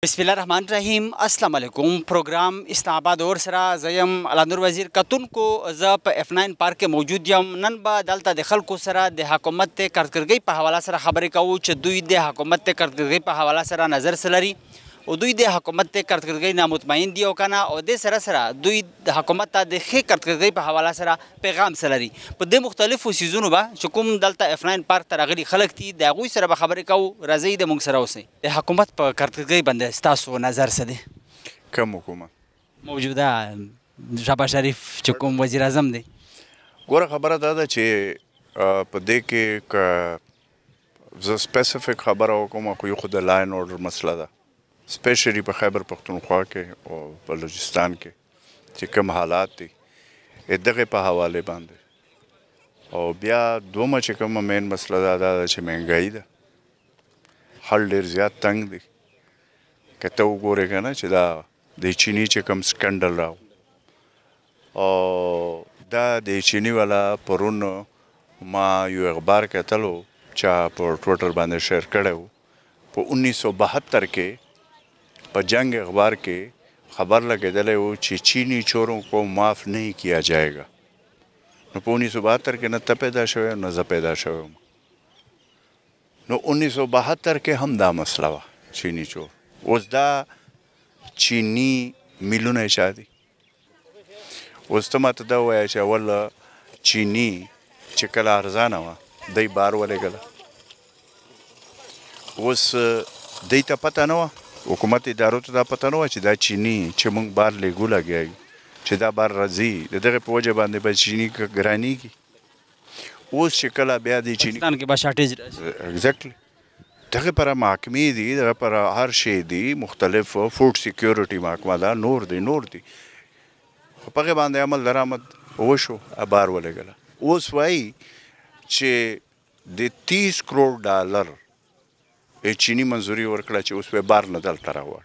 बिस्मिल्लाहिर्रहमानिर्रहीम अस्सलाम वालेकुम। प्रोग्राम इस्लामाबाद और सरा जयम अलानुर वजीर कतुन को ज़ F9 पार्क के मौजूद यम नन बा दलता दे खल्कु सरा दे हुकूमत ते कारकर्दगी पे हवाला सरा खबरें कहूँ च दुई दे हुकूमत ते कारकर्दगी पे हवाला सरा नज़र सलरी और दुई दे हुकूमत ते कारकर्दगी नामुतमईन दियो कना और दे सरा सरा दुई हुकूमत ता दे खे कारकर्दगी पे हवाला सरा पैगाम सलरी पर दे मुख्तलिफ सीज़नों बा शुकुम दलता F9 पार्क तरगली खलक थी दागुई सरा खबरें कहूँ रज़ई दे मुंग सरा उसे दे हुकूमत पर कारकर्दगी बंदे स्तासो नज़र से दे कम हुकूमत मौजूदा शहबाज शरीफ चुकुम वज़ीर आज़म दे गोरा खबर दादा चे पदे के स्पेसिफिक खबर हुकूमत कोई खुद लाइन ऑर्डर मसला दा स्पेशली पे खैबर पख्तूनख्वा के और बलूचिस्तान के चे कम हालात थी इदगे पे हवाले बांधे और बिया दो चे कम मेन मसला दादा चे महंगाई दा हल डेर ज़्यादा तंग दी कहते वो गोरे का ना चिदा दे चीनी चे कम स्कैंडल रहा और दा दे चीनी वाला परुन माँ यू अखबार कहता लो चा पर ट्विटर बांधे शेयर करे हो वो 1972 के पर जंग अखबार के खबर लगे दले वो चीनी चोरों को माफ़ नहीं किया जाएगा न 1972 के न तपेदाश हुए न जपेदाश हुए न 1972 के हम दा मसला वा चीनी चोर उस दा चीनी मिलू नहीं चाहती उस तो मत दा हुआ है वाला चीनी चिकला अर्जाना वा दई बार वाले गला उस दई ता पता ना वा हुकूमत इदारों तो दा पता ना वा चिदा चीनी चिमंग बार ले गुला गया चिदा बार रजी दे पोजे बांधे पर चीनी का ग्रानी की उस चिकला ब्याह दी चीनी के बाद शार्टेज एग्जैक्टली दगे पर महकमी दी दगे पर हर शे दी मुख्तलिफ फूड सिक्योरिटी महकमा दा नूर दी पगे बांधे अमल दरामद वशो अबार वाले गला उस वाई चे दे 30 करोड़ डॉलर ए चीनी मंजूरी वर्कड़ा चे उस पे बार न दलता रहा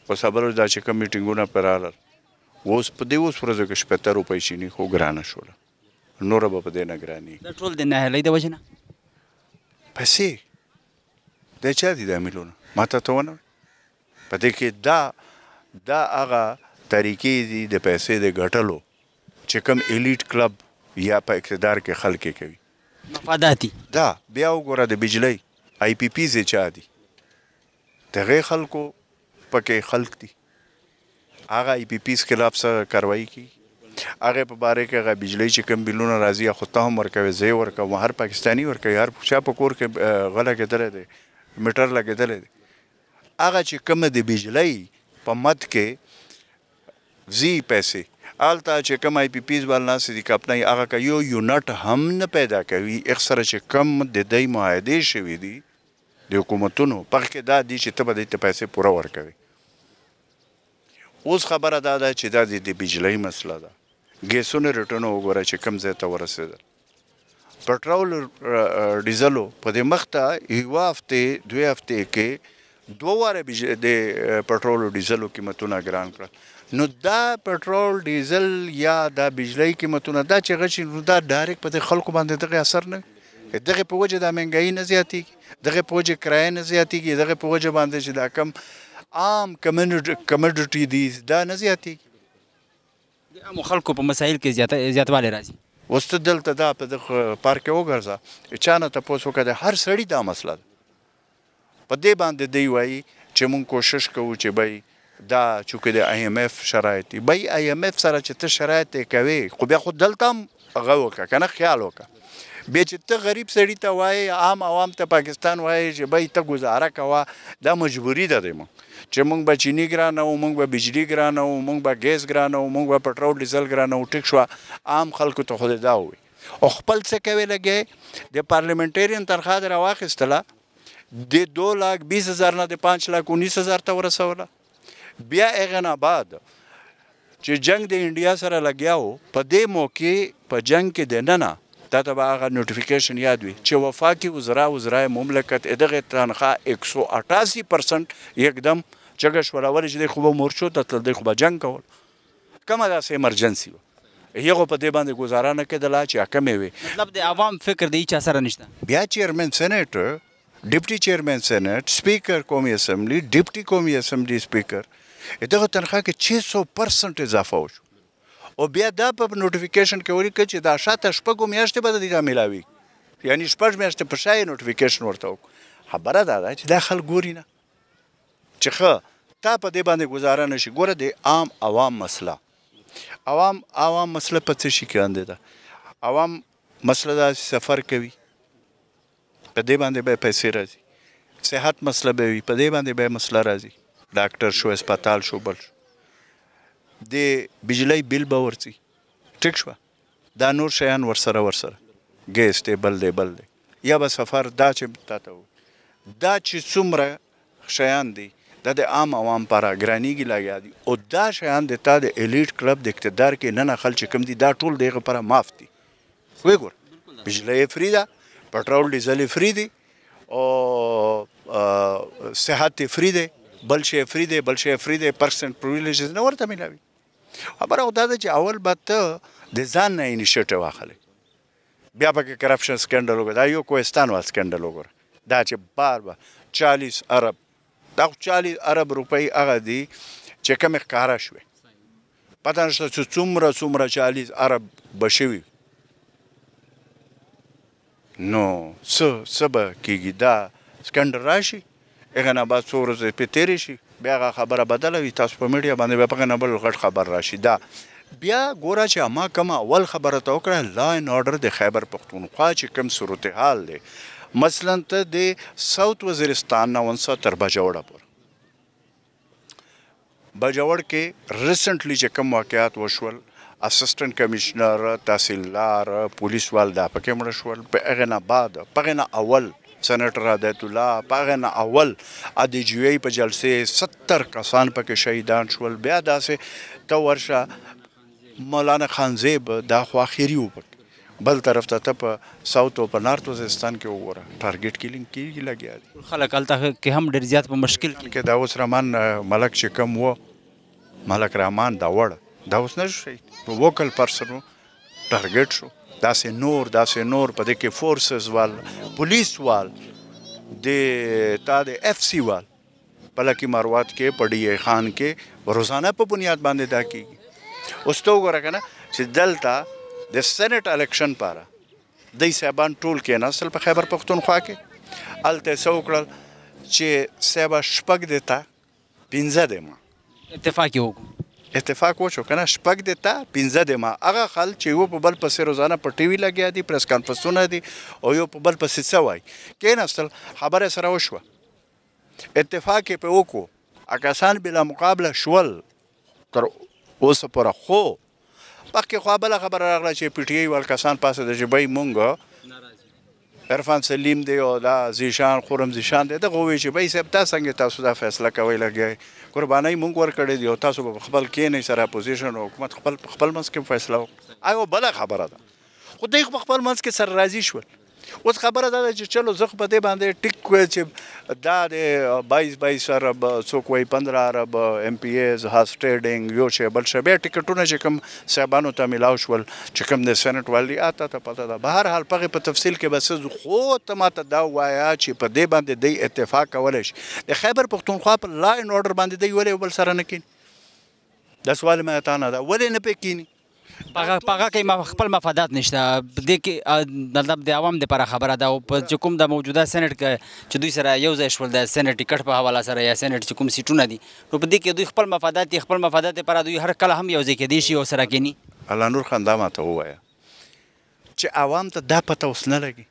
बस अबर दा चे कम मीटिंगों ना पर आलर वो उस पदे उस फरज़ के 75 रुपए चीनी हो ग्राना शोला नोरा बाप देना ग्रानी पेट्रोल देना है लई दे वजना पैसे दे चा दी दा मिलोना माता तो ना पते के दा आगा तरीके दी दे पैसे दे घटलो चे कम एलीट क्लब या पे इक़्तिदार के खल के कभी मफादाती दा ब्याह गोरा दे बिजली IPP से चाह दी तगे खल को पके खल्क दी आगा IPP के खिलाफ सा कार्रवाई की आगे पे बारे के आगा बिजली चिकन बिलूना राजिया खुदा हम वर्का वे जे वर्का वहाँ पाकिस्तानी वर्का यार पूछा पकोर के गला के दले दे मीटर लगे दले दे आगा चिकन दे बिजली पमत के जी पैसे आलता चिकम IPP वाला से दिखा अपना आगा का यो यूनिट हम न पैदा करी अक्सर चिकम दे दई मुआहदे शवी दी दे हुकूमतों पर के दा दी चित्त बदे पैसे पूरा वर्क करे उस खबर दादा चिदा दी बिजली मसला दा गैसों ने रिटर्न हो गया चिकम ज़ेता वरसे पेट्रोल डीजलो पदे मख्ता युवा हफ्ते 2 हफ्ते के 2 बार बिजली दे पेट्रोल डीजलो कीमतों ना गिरान कर नो दा पेट्रोल डीजल या दा बिजली कीमतों ना दा चगची नो दा डायरेक्ट पदे खल्क बांधे दगे असर न दगे पोजे दा महंगाई न ज़्यादा दगे पोजे किराए न ज़्यादा की दगे पोजे बांधे चिदा कम आम कम्युनिटी दी दा न ज़्यादा आम खल्क को मसाइल के ज़्यादा वाले राजी वस्त दल तदा पद पार्क हो गर्जा चाना तपोसो कदे हर सड़ी दा मसला पदे बांधे दई वाई चमुन कोशिश कहूँ चे भाई दा चूँकि दे IMF शरायती भाई IMF सारा चित्त शरायत कवे खुबिया खुद दलताम गवो का कना ख्याल होगा बेचित्त गरीब सड़ी ता वाए आम आवाम ता पाकिस्तान वाए जे भाई ता गुजारा कवा दा मजबूरी दा दे मंग चे मंग बा चीनी गिराना हो मंग बा बिजली गिराना हो मंग बा गैस गिराना हो मंग बा पेट्रोल डीजल गिराना हो ठीक शुआ आम खल्क तो खुद दा हुई और खपल से कवे लगे दे पार्लियामेंटेरियन तनख्वाह दे रवाखिस्तला दे 2,20,000 ना दे 5,19,000 ता वरसवला बिया एगनाबाद चे जंग दे इंडिया सरा लग्या हो पदे मौके प जंग के देना ना तब आगा नोटिफिकेशन याद हुई चे वफाकी वज़राए मुमलकत इदगे तनख्वाह 188% एकदम चगश वाला वाले जे खुबा मोर्चो तल दे खुबा जंग कौल कम अदा से इमरजेंसी ये को पदे बांधे गुजारा न के दला चे कमे वे मतलब दे आवाम फिक्र दे इच्छा सरा निश्ता बिया chairman senator deputy chairman senate, speaker कौमी असम्बली, डिप्टी कौमी असम्बली स्पीकर दغه तनख्वाह کې 600% اضافه وشو او بیا دا په نوټیفیکیشن کې ولیکل چې دا شاته شپږو میاشتې به د دې ملاوي یعنی شپږ میاشتې په شای نوټیفیکیشن ورته وکړو خبره دا ده چې دا خلک ګوري نه چې ښه تا په دې باندې ګزاره نشي ګوره د عام عوام مسله عوام مسله په څه شي کې اندې ده عوام مسله دا سفر کوي په دې باندې به پیسې راځي صحت مسله به وي په دې باندې به مسله راځي ډاکټر شو هسپتال شو بل شو د بجلی بیل به ورځي ټیک شوه دا نور شیان ورسره ګیس دی بل دی یا به سفر دا چې تا ته دا چې څومره شیان دي دا د عام عوام لپاره ګرانېږي لګیا دي او دا شیان د تا د الیټ کلب د اقتدار کې نه خل چې کوم دي دا ټول د هغه لپاره معاف دي وګور بجلی فری ده پټرول ډیزل فری دي او صحت فری دی بل شی فری دی پرسنټ پریویلیجز نه ورته ملاوي خبره خو دا ده چې اول به ته د ځان نه انیشیټیو واخلې بیا پکې کرپشن سکینډل وګوره دا یو کوهستان وال سکینډل وګوره دا چې بار 40 ارب دا 40 ارب روپۍ هغه دي چې کومې ښکاره شوې پته نشته چې څومره 40 ارب به شوي نو څه به کېږي دا سکینډل راشي هغه نه بعد څو ورځې پې تېرې شي بیا هغه خبره بدله وي تاسو په میډیا باندې بیا په هغه نه بل غټ خبر راشي دا بیا ګوره چې ما کومه اول خبره ته وکړه لا ان آرډر د خیبر پښتونخوا چې کوم صورتحال دی مثلا ته د ساوت وزیرستان نه ونڅه تر بجوړه پورې بجوړ کې ریسنټلی چې کوم واقعات وشول اسسټنټ کمشنر تحصیلدار پولیس وال دا پکې مړه شول په هغه نه بعد په هغه نه اول سنټر هدایت الله په هغه نه اول د جی ای په جلسې 70 کسان پکې شهیدان شول بیا داسې ته ورشه مولانا خانزیب دا خو اخیری وپک بل طرف ته په ساوت او په نارت وزیرستان کې وګوره ټارګټ کیلینګ کیږي لګیا دي خلک هلته کې هم ډېر زیات په مشکل کې دا اوس رحمان ملک چې کم و ملک رحمان دا وړ دا اوس نه شي ووکل پرسن ټارګټ شو داسې نور په دې کې فورسز وال پولیس وال د اف سی وال په لکي مروات کې په ډي ای خان کې روزانه په بنیاد باندې دا کیږي اوس ته وګوره که نه چې دلته د سینټ الیکشن پاره دی صاحبان ټول کېناستل په خیبر پښتونخوا کې هلته یې څه وکړل چې صاحبه شپږ دی ته 15 دی ما اتفاق وشو کنه شپږ دی ته 15 دی ما هغه خلک چې یو په بل پسې روزانه په ټي وي لګیا دي پریس کانفرنسونه دي او یو په بل پسې څه وایي کېناستل خبره سره وشوه اتفاق یې پې وکړو کسان بلا مقابله شول تر اوسه پوره خو مخکې خوا بله خبره راغله چې پی ټي ای وال کسان پاسېده چې بی مونږ عرفان سلیم دی او دا زیشان خورم زیشان دی دغه ووایي چې بی صاحب تا څنګه تاسو دا فیصله کوئ لګیا قربانۍ مونږ ورکړې دي او تاسو به خپل کښېنئ سره اپوزیشن او حکومت خپل منځ کې فیصله وکړه یوه بله خبره ده خو دوی په خپل منځ کې سره راضي شول اوس خبره دا ده چې چلو زه خو په دې باندې ټیک چې دا د 22 ارب څوک وایي 15 ارب ایم پی ایز هاس ټریډینګ یو شی بل شی بیا ټیکټونه چې کوم صاحبانو ته میلاو شول چې کوم د سینټ والي اته ته پته ده به هر حال په تفصیل کې بس خو ته ماته دا وایه چې په دې باندې دی اتفاق کولی شي د خیبر پښتونخوا په لا ان آرډر باندې دی ولې بل سره نه کیني دا سوال مې تا نه ده ولې نه پې کینی په هغه کې خپل مفادات نشته دې کې مطلب د عوام دپاره خبره ده او چې کوم د موجوده سینټ کې چې دوی سره یو ځای شول د سینټ ټکټ په حواله سره یا سینټ چې کوم سیټونه دي نو په دې کې دوی خپل مفادات لپاره دوی هر کله هم یو ځای کېدی شي او سره کینی الله نور خان دا ماته ووایه چې عوام ته دا پته اوس نه لګي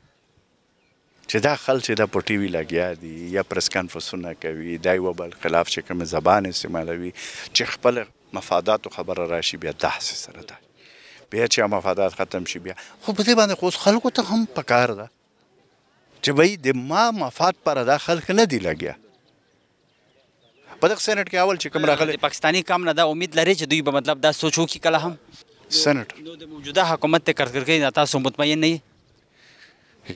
چې دا خلک چې دا په ټي وي لګیا دي یا پریس کانفرنسونه کوي دا یوه بل خلاف چې کومې زبان استعمالوي چې خپل مفاداتو خبره راشي بیا داسې سره ده بیا چې مفادات ختم شي بیا خو په دې باندې خو اوس خلکو ته هم پکار ده چې بھائی د ما مفاد پر دا خلک نه دی لګیا په دغه سینټ کې اول چې کوم راغلی پاکستاني کام نه دا امید لري چې دوی به مطلب دا سوچ وکړي کله هم سینټ نو د موجوده حکومت ته کړکړکۍ نه تاسو مطمئن نه یې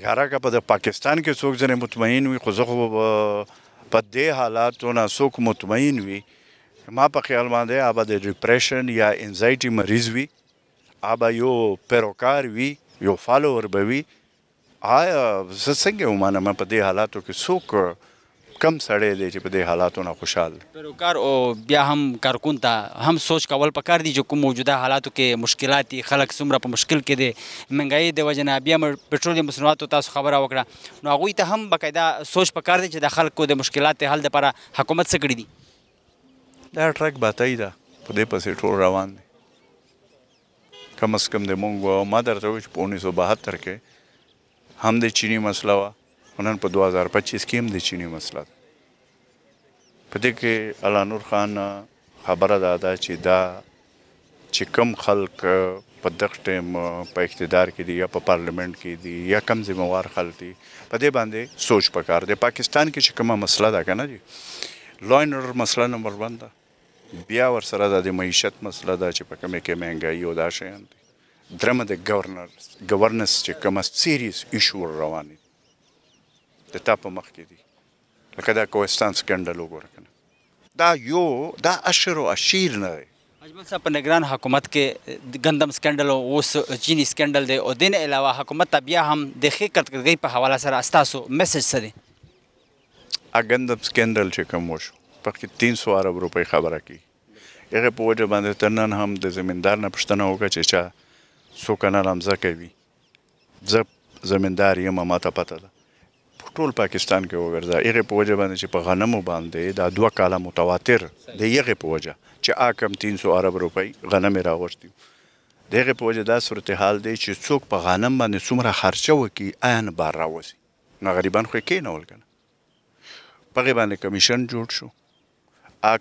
یاره که په د پاکستان کې څوک ځنې مطمئن وي خو زه خو په دې حالاتو نه څوک مطمئن وي ما په خیال باندې هغه د ډپریشن یا انزایټي مریض وي هغه یو پیروکار وي یو فالوور به وي آیا زه څنګه ومانم په دې حالاتو کې څوک کم سړی دی چې په دې حالاتو نه خوشحال دی. پیروکار او بیا هم کارکون ته هم سوچ کول پکار دي چې کوم موجوده حالاتو کې مشکلات دي، خلک څومره په مشکل کې دي، مهنګایي د وجې نه، بیا پټرول مصنوعاتو تاسو خبره وکړه، نو هغوی ته هم باقاعده سوچ پکار دی چې د خلکو د مشکلات حل دپاره حکومت څه کړي دي. دا ټرک باتۍ ده په دې پسې ټول روان دی. کم از کم د مونږ ما درته وایي چې په 1972 کې هم د چیني مسله وه، نن په 2025 کې هم د چینی مسله ده. په دې کې الله نور خان خبره ده چې دا چې کم خلک په دغه ټایم په اقتدار کې دي یا په پارلیمنت کې دي یا کم ذمہوار خلک دي، په دې باندې سوچ پکار دی. پاکستان کې چې کومه مسله ده که نه جي، لا اینډ اورډر مسله نمبر 1 ده، بیا ورسره د معیشت مسله ده چې په کومې کې مهنګایي او دا شیان دي. درېمه د ګورننس چې کومه سیریس ایشو روان دي د تا په مخ کې دي، لکه دا کوهستان سکینډل وګوره که نه، دا اشر و اشیر نه دی. اجمل صاحب په نگران حکومت کې ګندم سکینډل او اوس چینی سکینډل دی، او دین علاوه حکومت ته بیا هم د ښې کارکردګۍ په حواله سره ستاسو میسج څه دی؟ ګندم سکینډل چې کوم وشو پکې 300 ارب روپۍ خبره کوي، هغې په وجه باندې تر نن هم د زمیندار نه پوښتنه وکړه چې چا څو کناله مځکه وي. زه زمیندار یم، ما ته پته ده، ټول پاکستان کې وګرځه، هغې په وجه باندې چې په غنمو باندې دا 2 کاله متواتر د هغې په وجه چې کم 300 ارب روپۍ غنم یې راغوښتي، د هغې په وجه دا صورتحال دی چې څوک په غنم باندې څومره خرچه وکړي آیا نه بار راوځي، نو غریبان خو یې کېنول که نه. په هغې باندې کمیشن جوړ شو،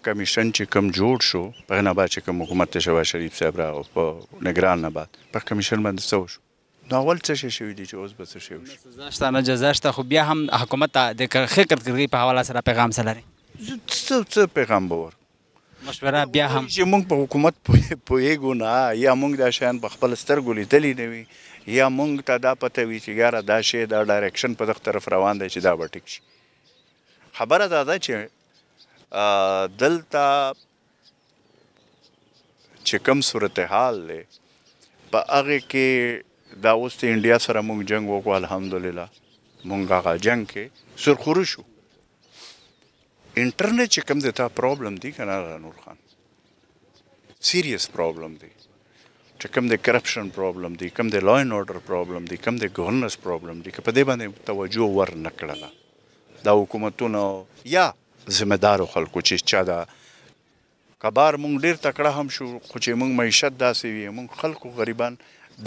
کمیشن چې کوم جوړ شو په هغې نه بعد چې کوم حکومت ته شهباز شریف صاحب راغو په نګران نه بعد په کمیشن باندې څه وشو، نو اول څه شی شوي دي چې اوس به څه شی وشي. سزا شته نه جزا شته، خو بیا هم حکومت ته د ښې کارکردګۍ په حواله سره پیغام څه لري؟ څه پیغام به ورکړو؟ مشوره بیا هم چې موږ په حکومت پوهېږو نه، یا موږ دا شیان په خپل سترګو لیدلي نه وي، یا موږ ته دا پته وي چې یاره دا شی دا ډایرکشن په دغه طرف روان دی چې دا به ټیک شي. خبره دا ده چې دلته چې کوم صورتحال دی په هغې کې دا اوس د انډیا سره موږ جنګ وکړو، الحمدلله موږ هغه جنګ کې سرخورو شو. انټرنیټ چې کوم دی تا پرابلم دی که نه نور خان، سیریس پرابلم دی، چې کوم د کرپشن پرابلم دی، کوم د لا اینډ اورډر پرابلم دی، کوم د ګورننس پرابلم دی، که په دې باندې توجه ور نه کړله دا حکومتونو یا ذمهدارو خلکو چې چا دا کبار موږ ډېر تکړه هم شو، خو چې موږ معیشت داسې وي، موږ خلکو غریبان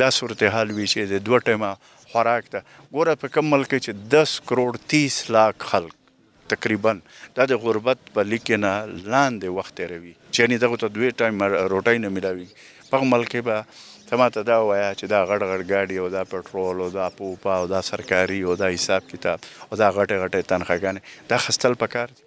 دا صورتحال وي چې د 2 ټیمه خوراک ده. ګوره په کوم ملک کې چې 10 کروڑ 30 لاک خلک تقریبا دا د غربت په لیکې نه لاندې وخت تېروي، چې یعنې دغو ته 2 ټایم روټۍ نه میلاوي. په هغه ملک کې به ته ماته دا ووایه چې دا غټ غټ ګاډي او دا پټرول او دا پوپا او دا سرکاري او دا حساب کتاب او دا غټې غټې تنخواګانې دا خستل پکار دي.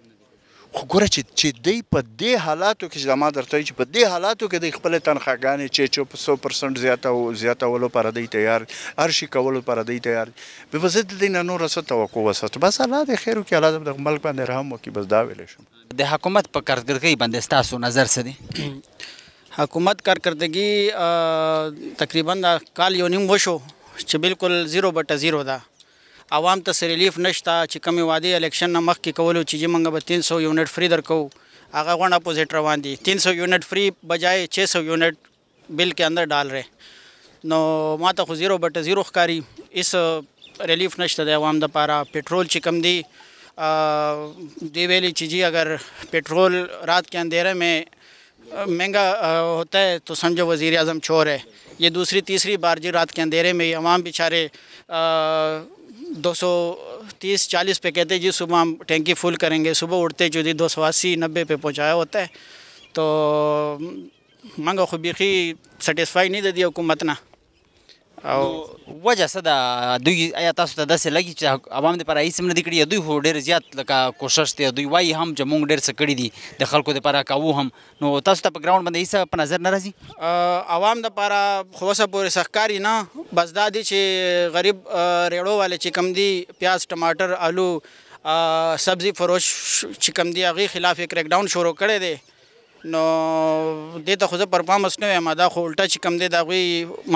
خو ګوره چې دی په دې حالاتو کې چې ما درته وایي چې په دې حالاتو کې د خپلې تنخواګانې چې په 100% زیاتولو لپاره دی تیار، هر شي کولو لپاره دی تیار، بې په ضد د دې نه نوره څه توقع وساتو. بس الله دې خیر وکړي، الله دې ملک باندې رحم وکړي، بس دا ویلی شم. د حکومت په کارکردګۍ باندې ستاسو نظر څه دی؟ حکومت کارکردګي تقریبا دا کال یو نیم وشو چې بالکل 0/0 ده. عوام ته ریلیف نشته، چې کمې وعدې الیکشن نه مخکې کولو چې موږ به 300 یونټ فری درکو، هغه غونډ اپوزٹ روان دي. 300 یونٹ فری بجائے 600 یونٹ بل کے اندر ڈال رہے، نو ما ته خو 0/0 ښکاري. اس ریلیف نشته د عوام دپاره. پیټرول چې کم دی دی ویلی چې جی اگر پیٹرول رات کے اندھیرے میں مہنگا ہوتا ہے تو سمجھو وزیر اعظم چور ہے. یہ دوسری تیسری بار جی رات کے اندھیرے میں عوام بیچارے 230-40 پہ کہتے ہیں جی صبح ہم ٹینکی فل کریں گے، صبح اٹھتے جو 280-90 پہ پہنچایا ہوتا ہے. تو منگا خو بیخي سټیسفای نه دی حکومت نه. او وجه څه ده؟ دوی آیا تاسو ته داسې لګي چې عوام دپاره هېڅ هم نه دي کړي؟ دوی خو ډېر زیات لکه کوشش دی، دوی وایي هم چې موږ ډېر څه کړي دي د خلکو دپاره کوو هم، نو تاسو ته په ګراونډ باندې هېڅ په نظر نه راځي؟ عوام دپاره خو اوسه پورې ښه ښکاري نه. بس دا دی چې غریب ریړو والے چې کم دي، پیاز ټماټر آلو سبزي فروش چې کم دي، هغې خلاف یې کریک ډاون شروع کړی دی. نو دې ته خو زه پرفارمنس نه وایم، دا خو الټه چې کم دی د هغوی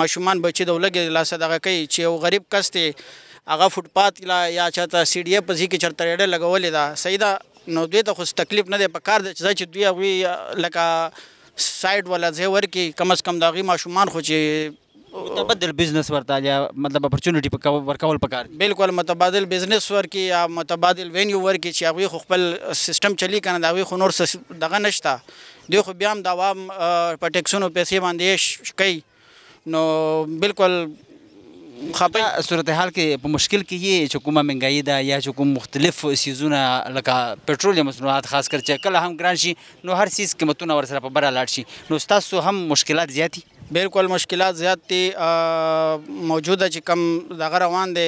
ماشومان بچي د ولږې لاسه دغه کوي چې یو غریب کس دی هغه فوټپات یا چاته سی ډي اف په ځای کې چېرته ریډه لګولې ده صحیح ده نو دوی ته خو تکلیف نه دی په کار دی چې دوی هغوی لکه سایډ والا ځای ورکړي کم از کم د هغوی ماشومان خو چې متبادل بزنس ورته یا مطلب اپرچونټي ورکول پکار بالکل متبادل بزنس ورکړي یا متبادل وینیو ورکړي چې هغوی خو خپل سیستم چلی که نه د هغوی خو نور دغه نشته دوی خو بیا هم د عوام په ټیکسونو پیسې باندې کوي نو بالکل خپه صورتحال کې په مشکل کې یې چې کومه مهنګایي ده یا چې کوم مختلف سیزونه لکه پټرول مصنوعات خاص کر چې کله هم ګران شي نو هر سیز قیمتونه ورسره په بره لاړ شي نو ستاسو هم مشکلات زیات دي بالکل مشکلات زیات دي موجوده چې کم دغه روان دی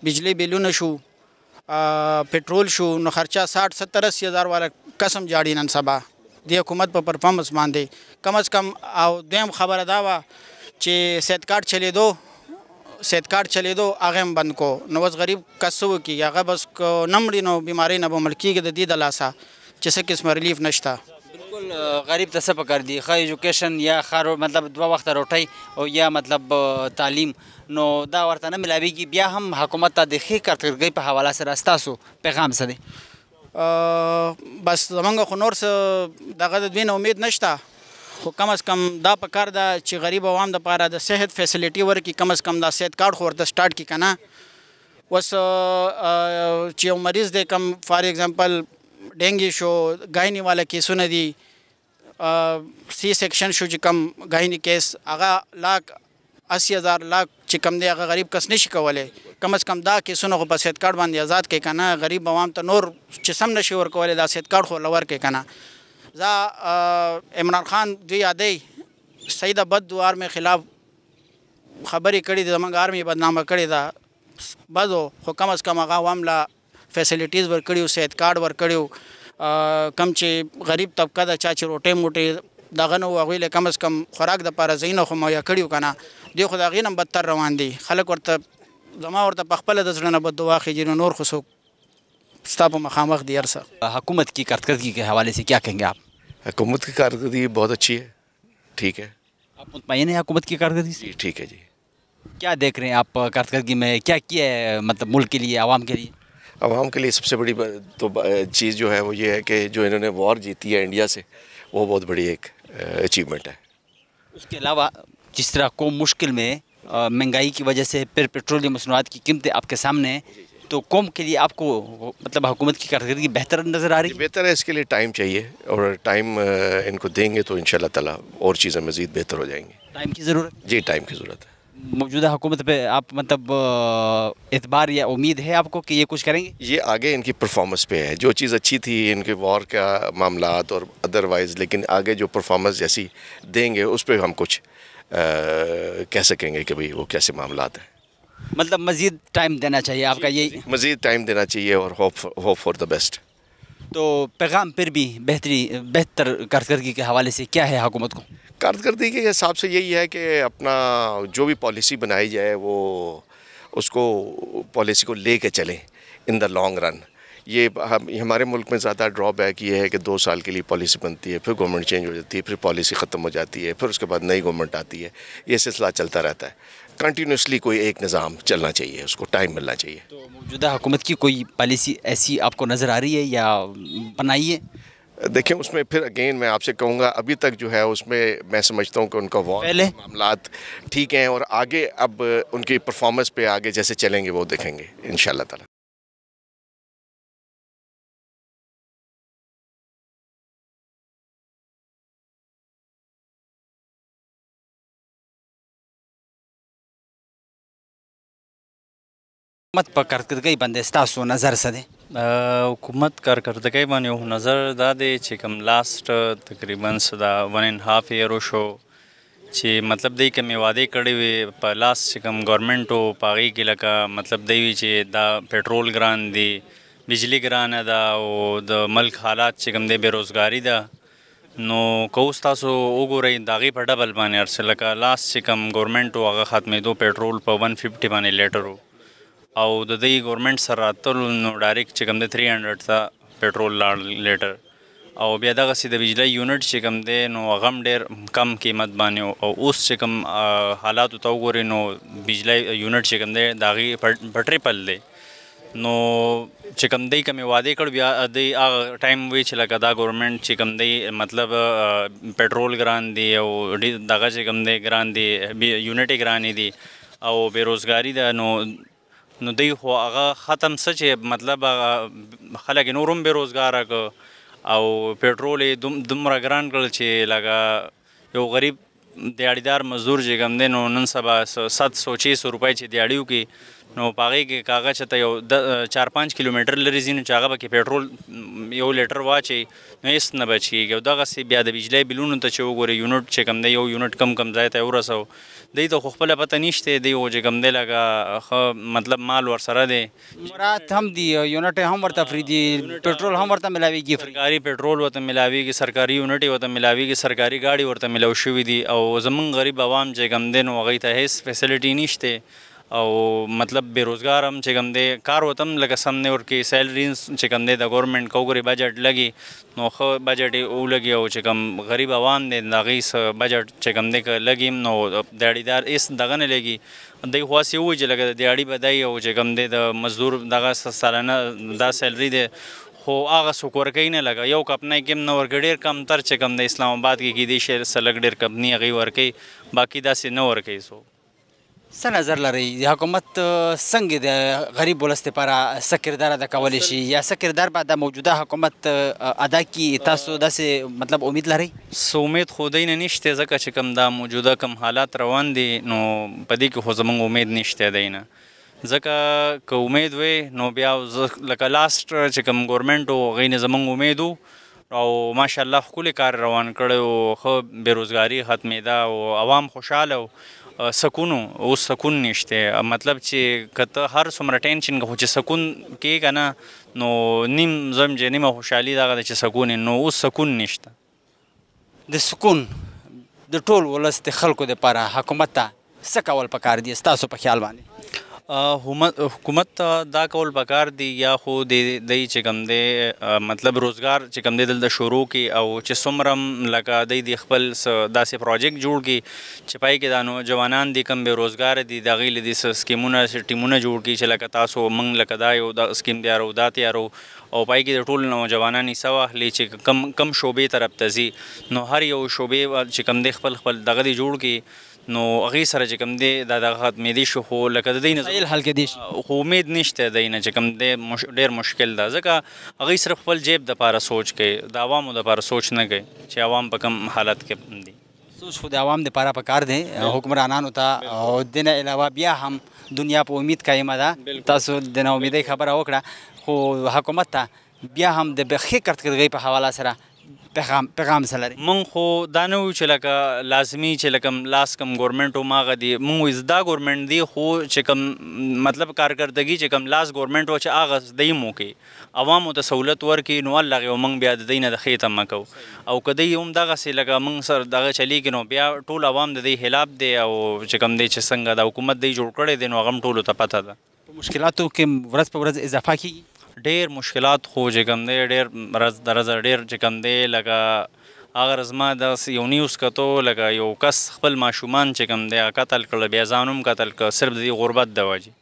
بجلی بیلونه شو پټرول شو نو خرچه 60-70-80 هزار والا قسم جاړي نن سبا د حکومت په پرفارمنس باندې کم از کم او دویم خبره دا وه چې صحت کارت چلیدو هغه هم بند کو نو اوس غریب کس څه وکړي هغه بس نه مړي نو بیمارۍ نه به مړ کېږي د دې د لاسه چې څه قسمه ریلیف نشته بالکل غریب ته څه پکار دي ښه ایجوکیشن یا ښه مطلب 2 وخته روټۍ او یا مطلب تعلیم نو دا ورته نه ملاویږي بیا هم حکومت ته د ښې کارکردګۍ په حواله سره ستاسو پیغام څه دی بس زمونږ خو نور څه دغه د دوی نه امید نشته خو کم از کم دا پکار ده چې غریب عوام دپاره د صحت فیسیلیټي ورکړي کم از کم دا صحت کارت خو ورته سټارټ کړي که نه اوس چې یو مریض دی کم فار ایگزامپل ډینګي شو ګایني والا کیسونه دي سی سیکشن شو چې کم ګایني کیس هغه 80,000 لاک چې کم دی هغه غریب کس نشي کولی کم از کم دا کیسونه خو په صحت کارت باندې آزاد کړي که نه غریب عوام ته نور چې سم نشي ورکولی دا صحت کارت خو له ورکړي که نه زه عمران خان دوی یادی صحیح ده بد دوار میں خلاف خبرې کړي دي زموږ آرمي بدنامه کړې ده بدو خو کم از کم هغه عوام له فیسیلیټیز ورکړي صحت کارت ورکړي کم چې غریب طبقه ده چا چې روټۍ موټۍ دغه نه و هغوی له کم از کم خوراک دپاره ځایونه خو مهیا کړي که نه دوی خو د هغې نه بدتر روان دي خلک ورته زما ورته پخپله د زړه نه بد دعا خېږي نو نور خو څوک ستا په مخامخ دی هر څه حکومت کی کارکردگی کے حوالے سے کیا کہیں گے آپ حکومت کی کارکردگی بہت اچھی ہے ٹھیک ہے آپ مطمئن ہیں حکومت کی کارکردگی سے جی ٹھیک ہے جی کیا دیکھ رہے ہیں آپ کارکردگی میں کیا کیا ہے مطلب ملک کے لیے عوام کے لیے عوام کے لیے سب سے بڑی تو چیز جو ہے وہ یہ ہے کہ جو انہوں نے وار جیتی ہے انڈیا سے وہ بہت بڑی ایک اچیومنٹ ہے اس کے علاوہ جس طرح قوم مشکل میں مہنگائی کی وجہ سے پھر پیٹرولیم مصنوعات کی قیمتیں آپ کے سامنے ہیں تو قوم کے لیے آپ کو مطلب حکومت کی کارکردگی بہتر نظر آ رہی ہے بہتر ہے اس کے لیے ٹائم چاہیے اور ٹائم ان کو دیں گے تو انشاءاللہ تعالیٰ اور چیزیں مزید بہتر ہو جائیں گی ٹائم کی ضرورت جی ٹائم کی ضرورت ہے موجودہ حکومت پہ آپ مطلب اعتبار یا امید ہے آپ کو کہ یہ کچھ کریں گے یہ آگے ان کی پرفارمنس پہ ہے جو چیز اچھی تھی ان کے وار کا معاملات اور ادروائز لیکن آگے جو پرفارمنس جیسی دیں گے اس پہ ہم کچھ کہہ سکیں گے کہ بھئی وہ کیسے معاملات ہیں مطلب مزید ٹائم دینا چاہیے آپ کا یہی مزید ٹائم دینا چاہیے اور ہوپ فار دا بیسٹ تو پیغام پھر بھی بہتر کارکردگی کے حوالے سے کیا ہے حکومت کو کارکردگی کے حساب سے یہی ہے کہ اپنا جو بھی پالیسی بنائی جائے وہ اس کو پالیسی کو لے کے چلیں ان دا لانگ رن یہ ہمارے ملک میں زیادہ ڈرا بیک یہ ہے کہ 2 سال کے لیے پالیسی بنتی ہے پھر گورنمنٹ چینج ہو جاتی ہے پھر پالیسی ختم ہو جاتی ہے پھر اس کے بعد نئی گورنمنٹ آتی ہے یہ سلسلہ چلتا رہتا ہے کنٹینیوسلی کوئی ایک نظام چلنا چاہیے اس کو ٹائم ملنا چاہیے تو موجودہ حکومت کی کوئی پالیسی ایسی آپ کو نظر آ رہی ہے یا بنائی ہے دیکھیں اس میں پھر اگین میں آپ سے کہوں گا ابھی تک جو ہے اس میں سمجھتا ہوں کہ ان کا معاملات ٹھیک ہیں اور آگے اب ان کی پرفارمنس پہ آگے جیسے چلیں گے وہ دیکھیں گے انشاءاللہ تعالی حکومت په کارکردګۍ باندې ستاسو نظر څه دی حکومت کارکردګۍ باندې یو نظر دا دی چې کوم لاست تقریبا دا 1.5 ایئر شو چې مطلب دی کومې وعدې کړې وې په لاس چې کوم ګورنمنټ و په هغې کې لکه مطلب دی وي چې دا پټرول ګران دی بجلی ګرانه ده او د ملک حالات چې کوم دی بېروزګاري ده نو که اوس تاسو وګورئ د هغې په ډبل باندې هر څه لکه لاس چې کوم ګورنمنټ و هغه ختمېدو پټرول په 150 باندې لیټر و او د دې ګورنمنټ سره راتلو نو ډایرکټ چې کوم دی 300 ته پټرول لاړ لیټر او بیا دغسې د بجلی یونټ چې کوم دی نو هغه هم ډېر کم قیمت باندې او اوس چې کوم حالاتو ته وګورئ نو بجلی یونټ چې کوم دی د هغې په ټریپل دی نو چې کوم دی کومې وعدې کړ بیا دی هغه ټایم وی چې لکه دا ګورنمنټ چې کوم دی مطلب پټرول ګران دی او دغه چې کوم دی ګران دی یونټ یې ګرانې دي او بېروزګاري ده نو دوی خو هغه ختم څه چې مطلب خلک یې نور هم بېروزګاره که او پټرول یې دومره ګران کړل چې لکه یو غریب دیاړیدار مزدور چې کوم دی نو نن سبا 700-600 روپۍ چې دیاړي وکړي نو په هغې کې که هغه چېرته یو 4-5 کیلومیټر لرې ځي نو چې هغه به کې پټرول یو لیټر واچوي نو هېڅ نه بچ کېږي او دغسې بیا د بجلی بلونو ته چې وګورئ یونټ چې کوم دی یو یونټ کم ځای ته یې ورسو دوی ته خو خپله پته نشته دی خو چې کوم دی لکه ښه مطلب مال ورسره دی مرات هم دي یونټ هم ورته فري دي پټرول هم ورته ملاویږي سرکاري پټرول ورته ملاویږي سرکاري یونټ یې ورته ملاویږي سرکاري ګاډي ورته ملاو شوي دي او زمونږ غریب عوام چې کوم دی نو هغوی ته هېڅ فیسلټي نشته او مطلب بېروزګار هم چې کوم دی کار ورته هم لکه سم نه ورکوي سیلري چې کوم دی د ګورنمنټ که وګورې بجټ لګي نو ښه بجټ یې ولګي او چې کوم غریب عوام دی د هغوی څه بجټ چې کوم دی که لګي نو دیاړیدار هېڅ دغه نه لګي دوی خو هسې ووایي چې لکه د دیاړي به دی او چې کوم دی د مزدور دغه سالانه دا سیلري دی خو هغه څوک ورکوي نه لکه یو کمپنۍ کې هم نه ورکوي ډېر کمتر چې کوم د اسلام آباد کې کیدای شي څه لږ ډېر کمپني هغوی ورکوي باقي داسې نه ورکوي څوک څه نظر لرئ د حکومت څنګه د غریب ولس لپاره څه کردار ادا کولی شي یا څه کردار به د موجوده حکومت ادا کړي تاسو داسې مطلب امید لرئ څه امید خو دی نه نشته ځکه چې کوم دا موجوده کوم حالات روان دي نو په دې کې خو زموږ امید نشته دی نه ځکه که امید وی نو بیا لکه لاست چې کوم ګورنمنټ و هغوی نه زموږ امید و او ماشاءالله ښکلی کار روان کړی و ښه بېروزګاري ختمېده او عوام خوشحاله و سکون اوس سکون نشته مطلب چې که ته هر څومره ټینشن خو چې سکون کېږه نه نو نیم زم چې نیمه خوشحالي دغه ده چې سکون نو اوس سکون نشته د سکون د ټول ولس د خلکو دپاره حکومت ته څه کول پکار دي ستاسو په خیال باندې حکومت ته دا کول پکار دی یا خو دی چې کوم دی مطلب روزګار چې کوم دی دلته شروع کړي او چې څومره هم لکه دی د خپل داسې پروجیکټ جوړ کړي چې پای کې دا نوجوانان دي کم بېروزګاره دي د هغوی له دې سکیمونه ټیمونه جوړ کړي چې لکه تاسو موږ لکه دا یو د سکیم تیارو دا تیارو او پای کې د ټول نوجوانان حصه واخلي چې کم شعبې طرف ته ځي نو هر یو شعبې چې کوم دی خپل دغه دی جوړ کړي نو هغې سره چې کوم دی دا دغه ختمېدی شو خو لکه د دی نه حل کېدی شي خو امید نشته دی نه چې کوم دی ډېر مشکل ده ځکه هغوی صرف خپل جیب دپاره سوچ کوي د عوامو دپاره سوچ نه کوي چې عوام په کوم حالت کې دي سوچ خو د عوام دپاره پکار دی حکمرانانو ته او د نه علاوه بیا هم دنیا په امید قایمه ده تاسو د نا امیدۍ خبره وکړه خو حکومت ته بیا هم د ښې کارکردګۍ په حواله سره پیغام څه لري مونږ خو دا نه وایو چې لکه لازمي چې لکه لاس کم ګورنمنټ و ماغه دی مونږ وایو دا ګورنمنټ دی خو چې کم مطلب کارکردګي چې کم لاس ګورنمنټ و چې هغه دی مو کوي عوامو ته سهولت ورکړي نو الله هغې مونږ بیا د دی نه د ښې تمه کوو او که دی هم دغسې لکه مونږ سره دغه چلیږي نو بیا ټول عوام د دی خلاف دی او چې کوم دی چې څنګه د حکومت دی جوړ کړی دی نو هغه هم ټولو ته پته ده په مشکلاتو کې ورځ په ورځ اضافه کېږي ډېر مشکلات خو چې کوم دی ډېر ورځ د ورځه ډېر چې کوم دی لکه هغه ورځ ما داسې یو نیوز کتو لکه یو کس خپل ماشومان چې کوم دی هغه قتل کړل بیا ځان هم قتل کړ صرف د دې غربت د وجې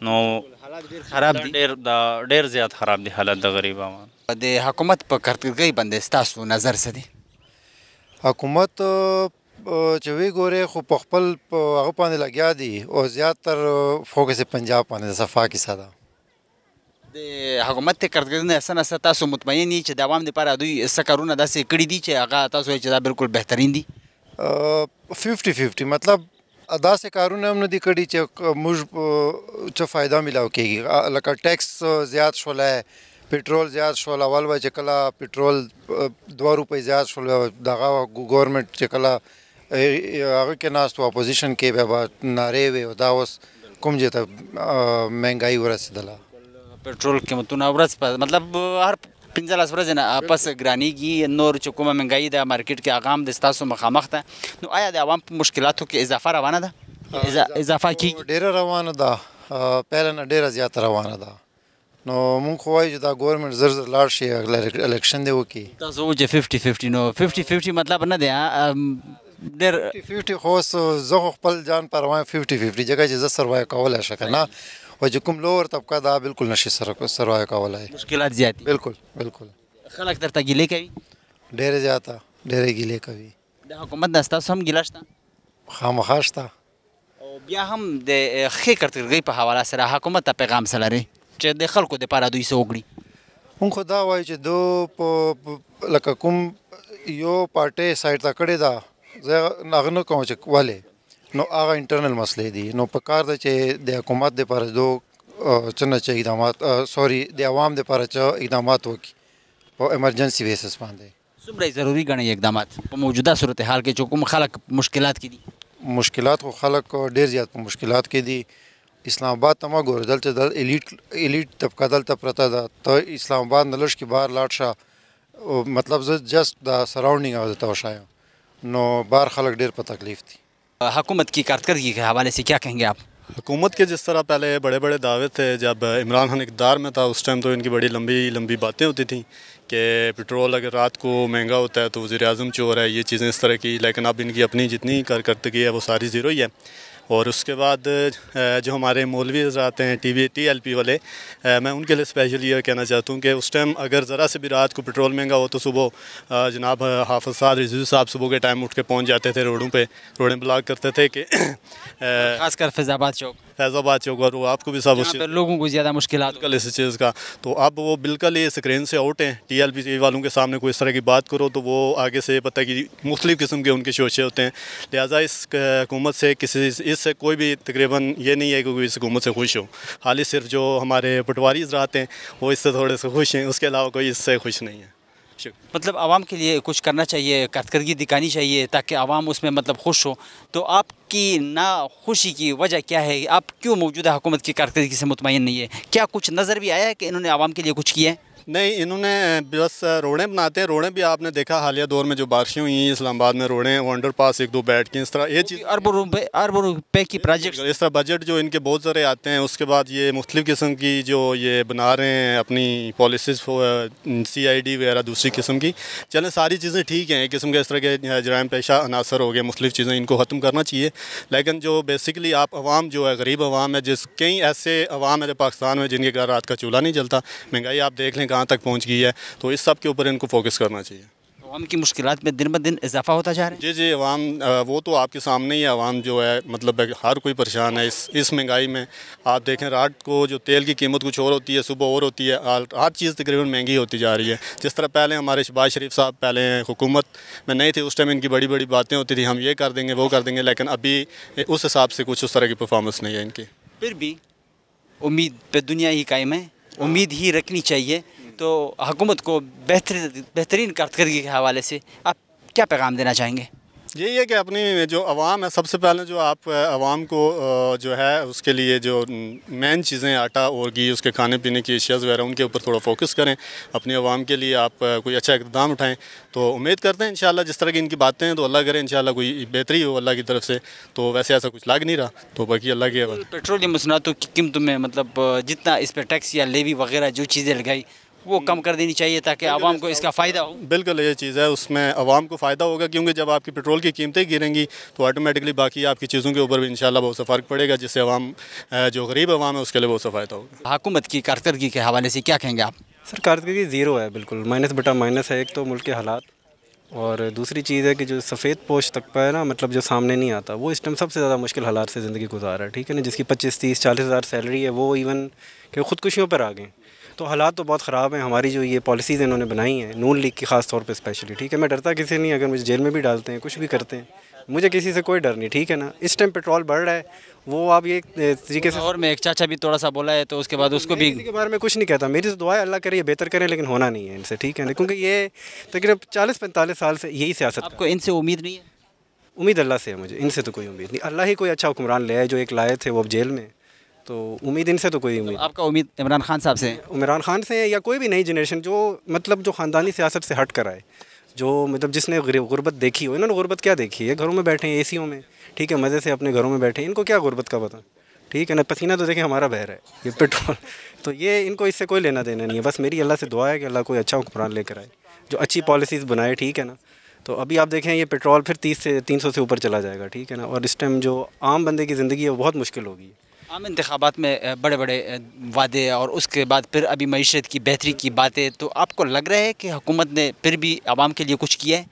نو حالات ډېر خراب دي ډېر زیات خراب دي حالت د غریب عوام د حکومت په کارکردګۍ باندې ستاسو نظر څه دی حکومت چې وی ګورې خو په خپل هغه باندې لګیا دي او زیاتر فوکس پنجاب باندې د صفا کیسه ده د حکومت ته کارکردګۍ څه نه څه تاسو مطمئن یې چې د عوام دپاره دوی څه کارونه داسې کړي دي چې هغه تاسو وایئ چې دا بالکل بهترین دي 50-50 مطلب داسې کارونه هم نه دي کړي چې موږ څه فایده میلاو کېږي لکه ټیکس زیات شولی پټرول زیات شول اول به چې کله پټرول 2 روپۍ زیات شول دغه ګورنمنټ چې کله هغه کې ناست و اپوزیشن کې بیا به نارې وې او دا اوس کوم ځای ته مهنګایي ورسېدله پټرول قیمتونه ورځ په مطلب هر 15 ورځې نه پس ګرانېږي نور چې کومه مهنګایي ده مارکیټ کې هغه هم د ستاسو مخامخ ده نو آیا د عوام په مشکلاتو کې اضافه روانه ده اضافه کېږي ډېره روانه ده پیله نه ډېره زیاته روانه ده نو مونږ خو وایو چې دا ګورنمنټ زر زر لاړ شي الیکشن دی وکړي. تاسو چې 50-50 نو 50-50 مطلب نه دی ډېر 50 خو اوس زه خو خپل ځان پر وایم 50-50 ځکه چې زه سروایو کولی شم که نه او چې کوم لوور طبقه دا بالکل نشي سروایو کولی. مشکلات زیات دي. بالکل بالکل خلک درته ګیلې کوي. ډېرې زیاته ډېرې ګیلې کوي. د حکومت نه ستاسو هم ګیله شته؟ خامخا شته. او بیا هم د ښې کارکردګۍ په حواله سره حکومت ته پیغام څه لري چې د خلکو دپاره دوی څه وکړي؟ مونږ خو دا وایو چې دو په لکه کوم یو پارټۍ سایډ ته کړې ده زه هغه نه کوم چې ولې نو هغه انټرنل مسلې دي. نو په کار ده چې د حکومت دپاره دو څه نه چې اقدامات سوري د عوام دپاره چې اقدامات وکړي په ایمرجنسي بیسس باندې. څومره ضروري ګڼئ اقدامات په موجوده صورتحال کې چې کوم خلک مشکلات کې دي؟ مشکلات خو خلک ډېر زیات په مشکلات کې دي. اسلام آباد ته مه ګورې دلته د ایلیټ طبقه دلته پرته ده. ته اسلام آباد نه لږ کې بهر لاړ شه مطلب زه جسٹ د سراؤنڈنگ درته وښایم نو بهر خلک ډېر په تکلیف دي. حکومت کی کارکردگی کے حوالے سے کیا کہیں گے آپ؟ हुकूमत के जिस तरह पहले बड़े बड़े दावे थे जब इमरान खान इक़्तिदार में था उस टाइम तो इनकी बड़ी लंबी लंबी बातें होती थी कि पेट्रोल अगर रात को महंगा होता है तो वज़ीर-ए-आज़म चोर है, ये चीज़ें इस तरह की. लेकिन अब इनकी अपनी जितनी कारकर्दगी है वो सारी ज़ीरो ही है. और उसके बाद जो हमारे मौलवी हज़रात हैं TLP वाले, मैं उनके लिए स्पेशल ये कहना चाहता हूँ कि उस टाइम अगर ज़रा से भी रात को पेट्रोल महंगा हो तो सुबह जनाब हाफ़िज़ साद रिज़वी साहब सुबह के टाइम उठ के पहुँच जाते थे रोडों पे, रोडें ब्लॉक करते थे कि खासकर फैज़ाबाद चौक और वो आपको भी सब उस लोगों को ज़्यादा मुश्किलात बिल्कुल इस चीज़ का. तो अब वो बिल्कुल ये स्क्रीन से आउट हैं. TLP वालों के सामने कोई इस तरह की बात करो तो वो आगे से पता है कि मुख्तलिफ़ किस्म के उनके शोशे होते हैं. लिहाजा इस हुकूमत से इससे कोई भी तकरीबन ये नहीं है कि कोई इस हुकूमत से खुश हो. हाली सिर्फ जो हमारे पटवारी हज़रात हैं वो इससे थोड़े से खुश हैं, उसके अलावा कोई इससे खुश नहीं है. मतलब आवाम के लिए कुछ करना चाहिए, कारकर्दगी दिखानी चाहिए ताकि आवाम उसमें मतलब खुश हो. तो आपकी ना खुशी की वजह क्या है? आप क्यों मौजूदा हुकूमत की कारकर्दगी से मुतमईन नहीं है? क्या कुछ नज़र भी आया है कि इन्होंने आवाम के लिए कुछ किया है? नहीं, इन्होंने बस रोडें बनाते हैं. रोडें भी आपने देखा हालिया दौर में जो बारिशें हुई हैं इस्लामाबाद में, रोडें वो अंडर पास एक दो बैठ के इस तरह ये चीज़ अरबों रुपए की प्रोजेक्ट इस तरह बजट जो इनके बहुत सारे आते हैं. उसके बाद ये मुख्तलिफ़ किस्म की जो ये बना रहे हैं अपनी पॉलिसीज़ CID वगैरह दूसरी किस्म की. चलें सारी चीज़ें ठीक हैं. एक किस्म के इस तरह के जराइम पेशा अनासर हो गए, मुख्तलिफ़ चीज़ें इनको ख़त्म करना चाहिए. लेकिन जो बेसिकली आप अवाम जो है गरीब अवाम है, जिस कई ऐसे अवाम है जो पाकिस्तान में जिनके घर रात का चूल्हा नहीं जलता, महंगाई आप देख लें कहाँ तक पहुँच गई है. तो इस सब के ऊपर इनको फोकस करना चाहिए. अवाम की मुश्किलात में दिन ब दिन इजाफा होता जा रहा है. जी अवाम वो तो आपके सामने ही है. अवाम जो है मतलब हर कोई परेशान है इस महंगाई में. आप देखें रात को जो तेल की कीमत कुछ और होती है, सुबह और होती है. हर चीज़ तकरीबन महंगी होती जा रही है. जिस तरह पहले हमारे शहबाज शरीफ साहब पहले हुकूमत में नहीं थे, उस टाइम इनकी बड़ी बड़ी बातें होती थी, हम ये कर देंगे वो कर देंगे. लेकिन अभी उस हिसाब से कुछ उस तरह की परफॉर्मेंस नहीं है इनकी. फिर भी उम्मीद पे दुनिया ही कायम है, उम्मीद ही रखनी चाहिए. तो हुकूमत को बेहतरीन कारकर्दगी के हवाले से आप क्या पैगाम देना चाहेंगे? यही है कि अपनी जो अवाम है सबसे पहले जो आप अवाम को जो है उसके लिए जो मेन चीज़ें आटा और घी उसके खाने पीने की अशियाज़ वगैरह उनके ऊपर थोड़ा फोकस करें. अपनी अवाम के लिए आप कोई अच्छा इक़दाम उठाएं. तो उम्मीद करते हैं इंशाल्लाह जिस तरह की इनकी बातें हैं तो अल्लाह करे इंशाल्लाह कोई बेहतरी हो अल्लाह की तरफ से. तो वैसे ऐसा कुछ लग नहीं रहा, तो बाकी अल्लाह की पेट्रोलियम मसनूआतों की कीमतों में मतलब जितना इस पर टैक्स या लेवी वगैरह जो चीज़ें लगाई वो कम कर देनी चाहिए ताकि आवाम को इसका फ़ायदा हो. बिल्कुल ये चीज़ है, उसमें आवाम को फ़ायदा होगा क्योंकि जब आपकी पेट्रोल की कीमतें गिरेंगी तो ऑटोमेटिकली बाकी आपकी चीज़ों के ऊपर भी इंशाल्लाह बहुत सा फ़र्क पड़ेगा, जिससे आवाम जो गरीब आवाम है उसके लिए बहुत सा फ़ायदा होगा. हुकूमत की कारकर्दगी के हवाले से क्या कहेंगे आप? सर कारकर्दगी ज़ीरो है, बिल्कुल माइनस है. एक तो मुल्क के हालात और दूसरी चीज़ है कि जो सफ़ेद पोश तबका है ना, मतलब जो सामने नहीं आता, वो इस टाइम सबसे ज़्यादा मुश्किल हालात से ज़िंदगी गुजार रहा है. ठीक है ना, जिसकी 25, 30, 40 हज़ार सैलरी है वो इवन कि ख़ुदकुशियों पर आ गए. तो हालात तो बहुत ख़राब हैं. हमारी जो ये पॉलिसीज़ इन्होंने बनाई हैं नून लीग की ख़ास तौर पे स्पेशली, ठीक है, मैं डरता किसी नहीं. अगर मुझे जेल में भी डालते हैं कुछ भी करते हैं मुझे किसी से कोई डर नहीं. ठीक है ना, इस टाइम पेट्रोल बढ़ रहा है, वो आप ये तरीके से. और मैं एक चाचा भी थोड़ा सा बोला है तो उसके बाद उसको भी किसी के बारे में कुछ नहीं कहता. मेरी तो दुआ है अल्लाह करे ये बेहतर करें, लेकिन होना नहीं है इनसे. ठीक है ना, क्योंकि ये तकरीबन 40-45 साल से यही सियासत. आपको इनसे उम्मीद नहीं है? उम्मीद अल्लाह से है मुझे, इनसे तो कोई उम्मीद नहीं. अल्लाह ही कोई अच्छा हुक्मरान ले आए. जो एक लाए थे वो अब जेल में, तो उम्मीद इनसे तो कोई उम्मीद. आपका उम्मीद इमरान खान साहब से है? इमरान खान से है या कोई भी नई जनरेशन जो मतलब जो ख़ानदानी सियासत से हट कर आए, जो मतलब जिसने गुर्बत देखी हो. इन्होंने गुर्बत क्या देखी है? घरों में बैठे हैं एसीओं में, ठीक है, मज़े से अपने घरों में बैठे हैं. इनको क्या गुर्बत का पता. ठीक है ना। पसीना तो देखें हमारा बह रहा है, ये पेट्रोल तो ये इनको इससे कोई लेना देना नहीं है। बस मेरी अल्लाह से दुआ है कि अल्लाह कोई अच्छा हुक्मरान लेकर आए जो अच्छी पॉलिसीज़ बनाए, ठीक है ना। तो अभी आप देखें ये पेट्रोल फिर 30 से 300 से ऊपर चला जाएगा, ठीक है ना। और इस टाइम जो आम बंदे की ज़िंदगी है वो बहुत मुश्किल होगी। आम इंतखाबात में बड़े बड़े वादे और उसके बाद फिर अभी मईशत की बेहतरी की बातें, तो आपको लग रहा है कि हुकूमत ने फिर भी आवाम के लिए कुछ किया है?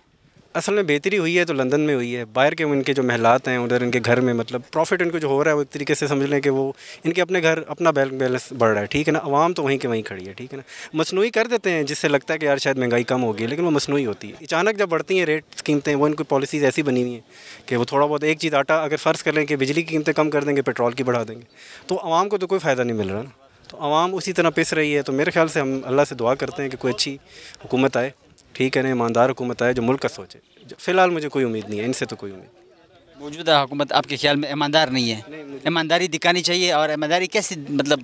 असल में बेहतरी हुई है तो लंदन में हुई है। बाहर के उनके जो महलात हैं उधर इनके घर में मतलब प्रॉफिट इनको जो हो रहा है वो एक तरीके से समझ लें कि वो इनके अपने घर अपना बैंक बैलेंस बढ़ रहा है, ठीक है ना। आवाम तो वहीं के वहीं खड़ी है, ठीक है ना। मसनूई कर देते हैं जिससे लगता है कि यार शायद महंगाई कम होगी, लेकिन वो मसनूई होती है। अचानक जब बढ़ती हैं रेट कीमतें, वो इनकी पॉलिसीज़ ऐसी बनी हुई हैं कि वो थोड़ा बहुत एक चीज़ आटा अगर फ़र्ज़ कर लें कि बिजली की कीमतें कम कर देंगे, पेट्रोल की बढ़ा देंगे, तो आवाम को तो कोई फ़ायदा नहीं मिल रहा ना। तो आवाम उसी तरह पिस रही है। तो मेरे ख्याल से हम अल्लाह से दुआ करते हैं कि कोई अच्छी हुकूमत आए, ठीक है ना, ईमानदार हुकूमत आए जो मुल्क का सोचे। फ़िलहाल मुझे कोई उम्मीद नहीं है, इनसे तो कोई उम्मीद। मौजूदा हुकूमत आपके ख्याल में ईमानदार नहीं है? ईमानदारी दिखानी चाहिए। और ईमानदारी कैसे मतलब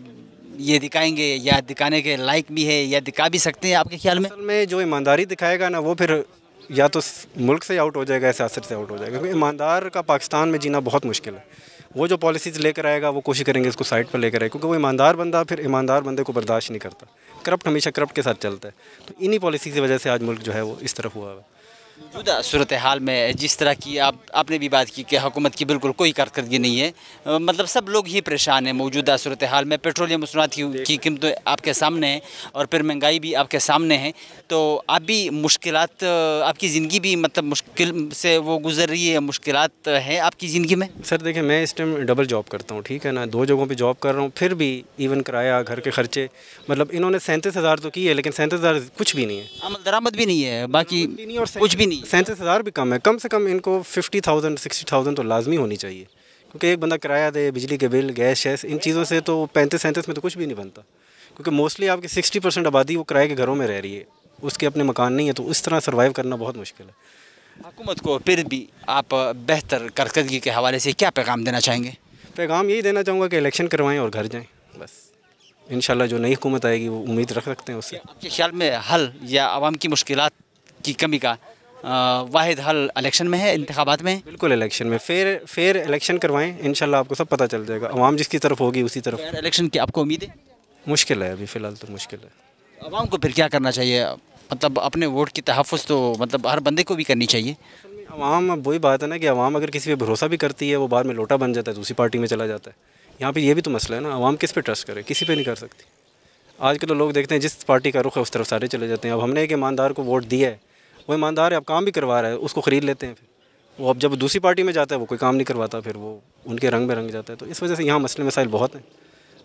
ये दिखाएंगे, या दिखाने के लायक भी है या दिखा भी सकते हैं आपके ख्याल में? असल में जो ईमानदारी दिखाएगा ना वो फिर या तो मुल्क से आउट हो जाएगा या सियासत से आउट हो जाएगा, क्योंकि ईमानदार का पाकिस्तान में जीना बहुत मुश्किल है। वो जो पॉलिसीज़ लेकर आएगा वो कोशिश करेंगे उसको साइड पर लेकर आए, क्योंकि वो ईमानदार बंदा फिर ईमानदार बंदे को बर्दाश्त नहीं करता। करप्ट हमेशा करप्ट के साथ चलता है। तो इन्हीं पॉलिसी की वजह से आज मुल्क जो है वो इस तरफ हुआ है। मौजूदा सूरत हाल में जिस तरह की आपने भी बात की कि हुकूमत की बिल्कुल कोई कारकर्दगी नहीं है, मतलब सब लोग ही परेशान हैं। मौजूदा सूरत हाल में पेट्रोलियम मसनूआत की कीमतें आपके सामने हैं और फिर महंगाई भी आपके सामने है। तो आप भी मुश्किलात, आपकी ज़िंदगी भी मतलब मुश्किल से वो गुजर रही है, मुश्किलात हैं आपकी ज़िंदगी में? सर देखिए, मैं इस टाइम डबल जॉब करता हूँ, ठीक है ना। 2 जगहों पे जॉब कर रहा हूँ, फिर भी इवन किराया, घर के खर्चे, मतलब इन्होंने 37,000 तो की है, लेकिन 37,000 कुछ भी नहीं है। आमद दरामद भी नहीं है, बाकी कुछ भी नहीं। 37,000 भी कम है। कम से कम इनको 50,000 60,000 तो लाजमी होनी चाहिए, क्योंकि एक बंदा किराया दे, बिजली के बिल, गैस शैस, इन चीज़ों से तो 35-37 में तो कुछ भी नहीं बनता। क्योंकि मोस्टली आपकी 60% आबादी वो किराए के घरों में रह रही है, उसके अपने मकान नहीं है, तो इस तरह सर्वाइव करना बहुत मुश्किल है। हुकूमत को फिर भी आप बेहतर कारकर्दगी के हवाले से क्या पैगाम देना चाहेंगे? पैगाम यही देना चाहूँगा कि इलेक्शन करवाएं और घर जाएं, बस। इंशाल्लाह जो नई हुकूमत आएगी वो उम्मीद रख सकते हैं उससे। आपके ख्याल में हल या आवाम की मुश्किलात की कमी का वाहिद हल इलेक्शन में है, इंतखाबात में है? बिल्कुल इलेक्शन में फेयर इलेक्शन करवाएं, इंशाल्लाह आपको सब पता चल जाएगा। आवाम जिसकी तरफ होगी उसी तरफ। फेयर इलेक्शन की आपको उम्मीद है? मुश्किल है, अभी फ़िलहाल तो मुश्किल है। आवाम को फिर क्या करना चाहिए? मतलब अपने वोट की तहफ़्फ़ुज़ तो मतलब हर बंदे को भी करनी चाहिए। आवाम, अब वही बात है ना कि आवाम अगर किसी पे भरोसा भी करती है, वो बाद में लोटा बन जाता है, दूसरी पार्टी में चला जाता है। यहाँ पे ये भी तो मसला है ना, आवाम किस पे ट्रस्ट करे? किसी पे नहीं कर सकती। आज के तो लोग देखते हैं जिस पार्टी का रुख है उस तरफ सारे चले जाते हैं। अब हमने एक ईमानदार को वोट दिया है, वो ईमानदार है, अब काम भी करवा रहा है, उसको ख़रीद लेते हैं। फिर वो अब जब दूसरी पार्टी में जाता है वो कोई काम नहीं करवाता, फिर वो उनके रंग में रंग जाता है। तो इस वजह से यहाँ मसले मसाइल बहुत हैं।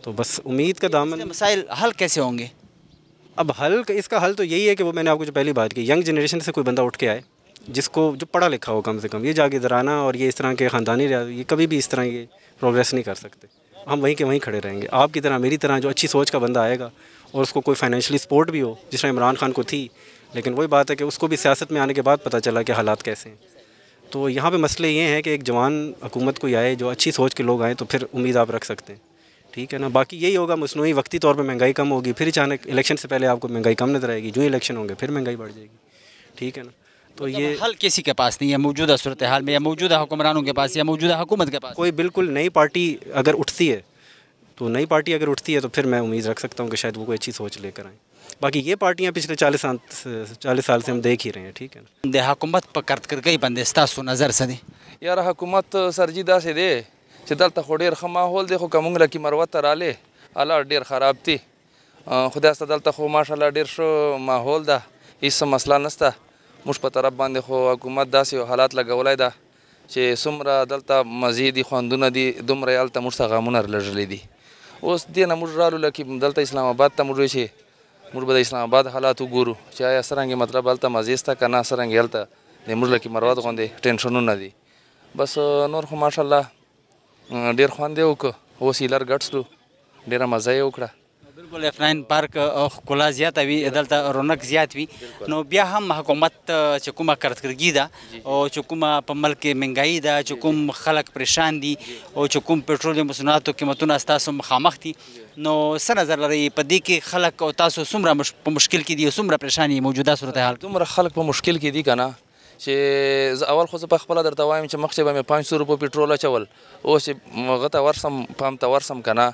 तो बस उम्मीद का दामन। मसाइल हल कैसे होंगे? अब इसका हल तो यही है कि वो मैंने आपको जो पहली बात की, यंग जनरेशन से कोई बंदा उठ के आए जिसको जो पढ़ा लिखा हो कम से कम। ये जागीरदाराना और ये इस तरह के ख़ानदानी ये कभी भी इस तरह ये प्रोग्रेस नहीं कर सकते। हम वहीं के वहीं खड़े रहेंगे। आपकी तरह मेरी तरह जो अच्छी सोच का बंदा आएगा और उसको कोई फाइनेंशियली सपोर्ट भी हो, जिस तरह इमरान खान को थी, लेकिन वही बात है कि उसको भी सियासत में आने के बाद पता चला कि हालात कैसे हैं। तो यहाँ पे मसले ये हैं कि एक जवान हुकूमत कोई आए, जो अच्छी सोच के लोग आएँ, तो फिर उम्मीद आप रख सकते हैं, ठीक है ना। बाकी यही होगा, मसनूई वक्ती तौर पे महंगाई कम होगी, फिर अचानक इलेक्शन से पहले आपको महंगाई कम नजर आएगी, जो इलेक्शन होंगे फिर महंगाई बढ़ जाएगी, ठीक है ना। तो ये हल किसी के पास नहीं है मौजूदा सूरत हाल में, या मौजूदा हुक्मरानों के पास, या मौजूदा हुकूमत के पास? कोई बिल्कुल नई पार्टी अगर उठती है, तो नई पार्टी अगर उठती है तो फिर मैं उम्मीद रख सकता हूँ कि शायद वो कोई अच्छी सोच लेकर आएँ। बाकी ये पार्टियाँ पिछले 40 साल से हम देख ही रहे हैं, ठीक है ना। दे हुकूमत पर करकई बंदे स्तासु नज़र से दे यार हुकूमत सरजी दासे दे چې دلته خو ډېر ښه ماحول دی، خو که موږ لکې مروت ته رالې حالات ډېر خراب دي. خدای سته دلته خو ماشاءالله ډېر ښه ماحول ده، هېڅ مسله نشته. موږ په طرف باندې خو حکومت داسې حالات لګولی ده چې څومره دلته مزې دي، خوندونه دي، دومره یې هلته موږ ته غمونه لږلي دي. اوس دې نه موږ رالو لکې دلته اسلام آباد ته موږ چې موږ به د اسلام آباد حالات وګورو چې آیا څرنګې مطلب هلته مزې شته که نه، څرنګې هلته د موږ لکې مروت غوندې ټینشنونه دي. بس نور خو ماشاءالله ډېر خوند یې وکړو، اوس یې لر ګډ شلو، ډېره مزه یې وکړه. بالکل F9 پارک ښکلا زیاته وي، دلته رونق زیات وي. نو بیا هم حکومت چې کومه کارکردګي ده او چې کومه په ملک کې مهنګایي ده، چې کوم خلک پریشان دي او چې کوم پټرولیم مصنوعاتو قیمتونه ستاسو مخامخ دي، نو څه نظر لرئ په دې کې خلک او تاسو څومره په مشکل کې دي او څومره پریشان یې موجوده صورتحال؟ دومره خلک په مشکل کې دي که نه چې زه اول خو زه په خپله درته وایم چې مخکې به مې 500 روپو پټرول اچول، اوس چې هغه ته ورسم پام ته ورسم که نه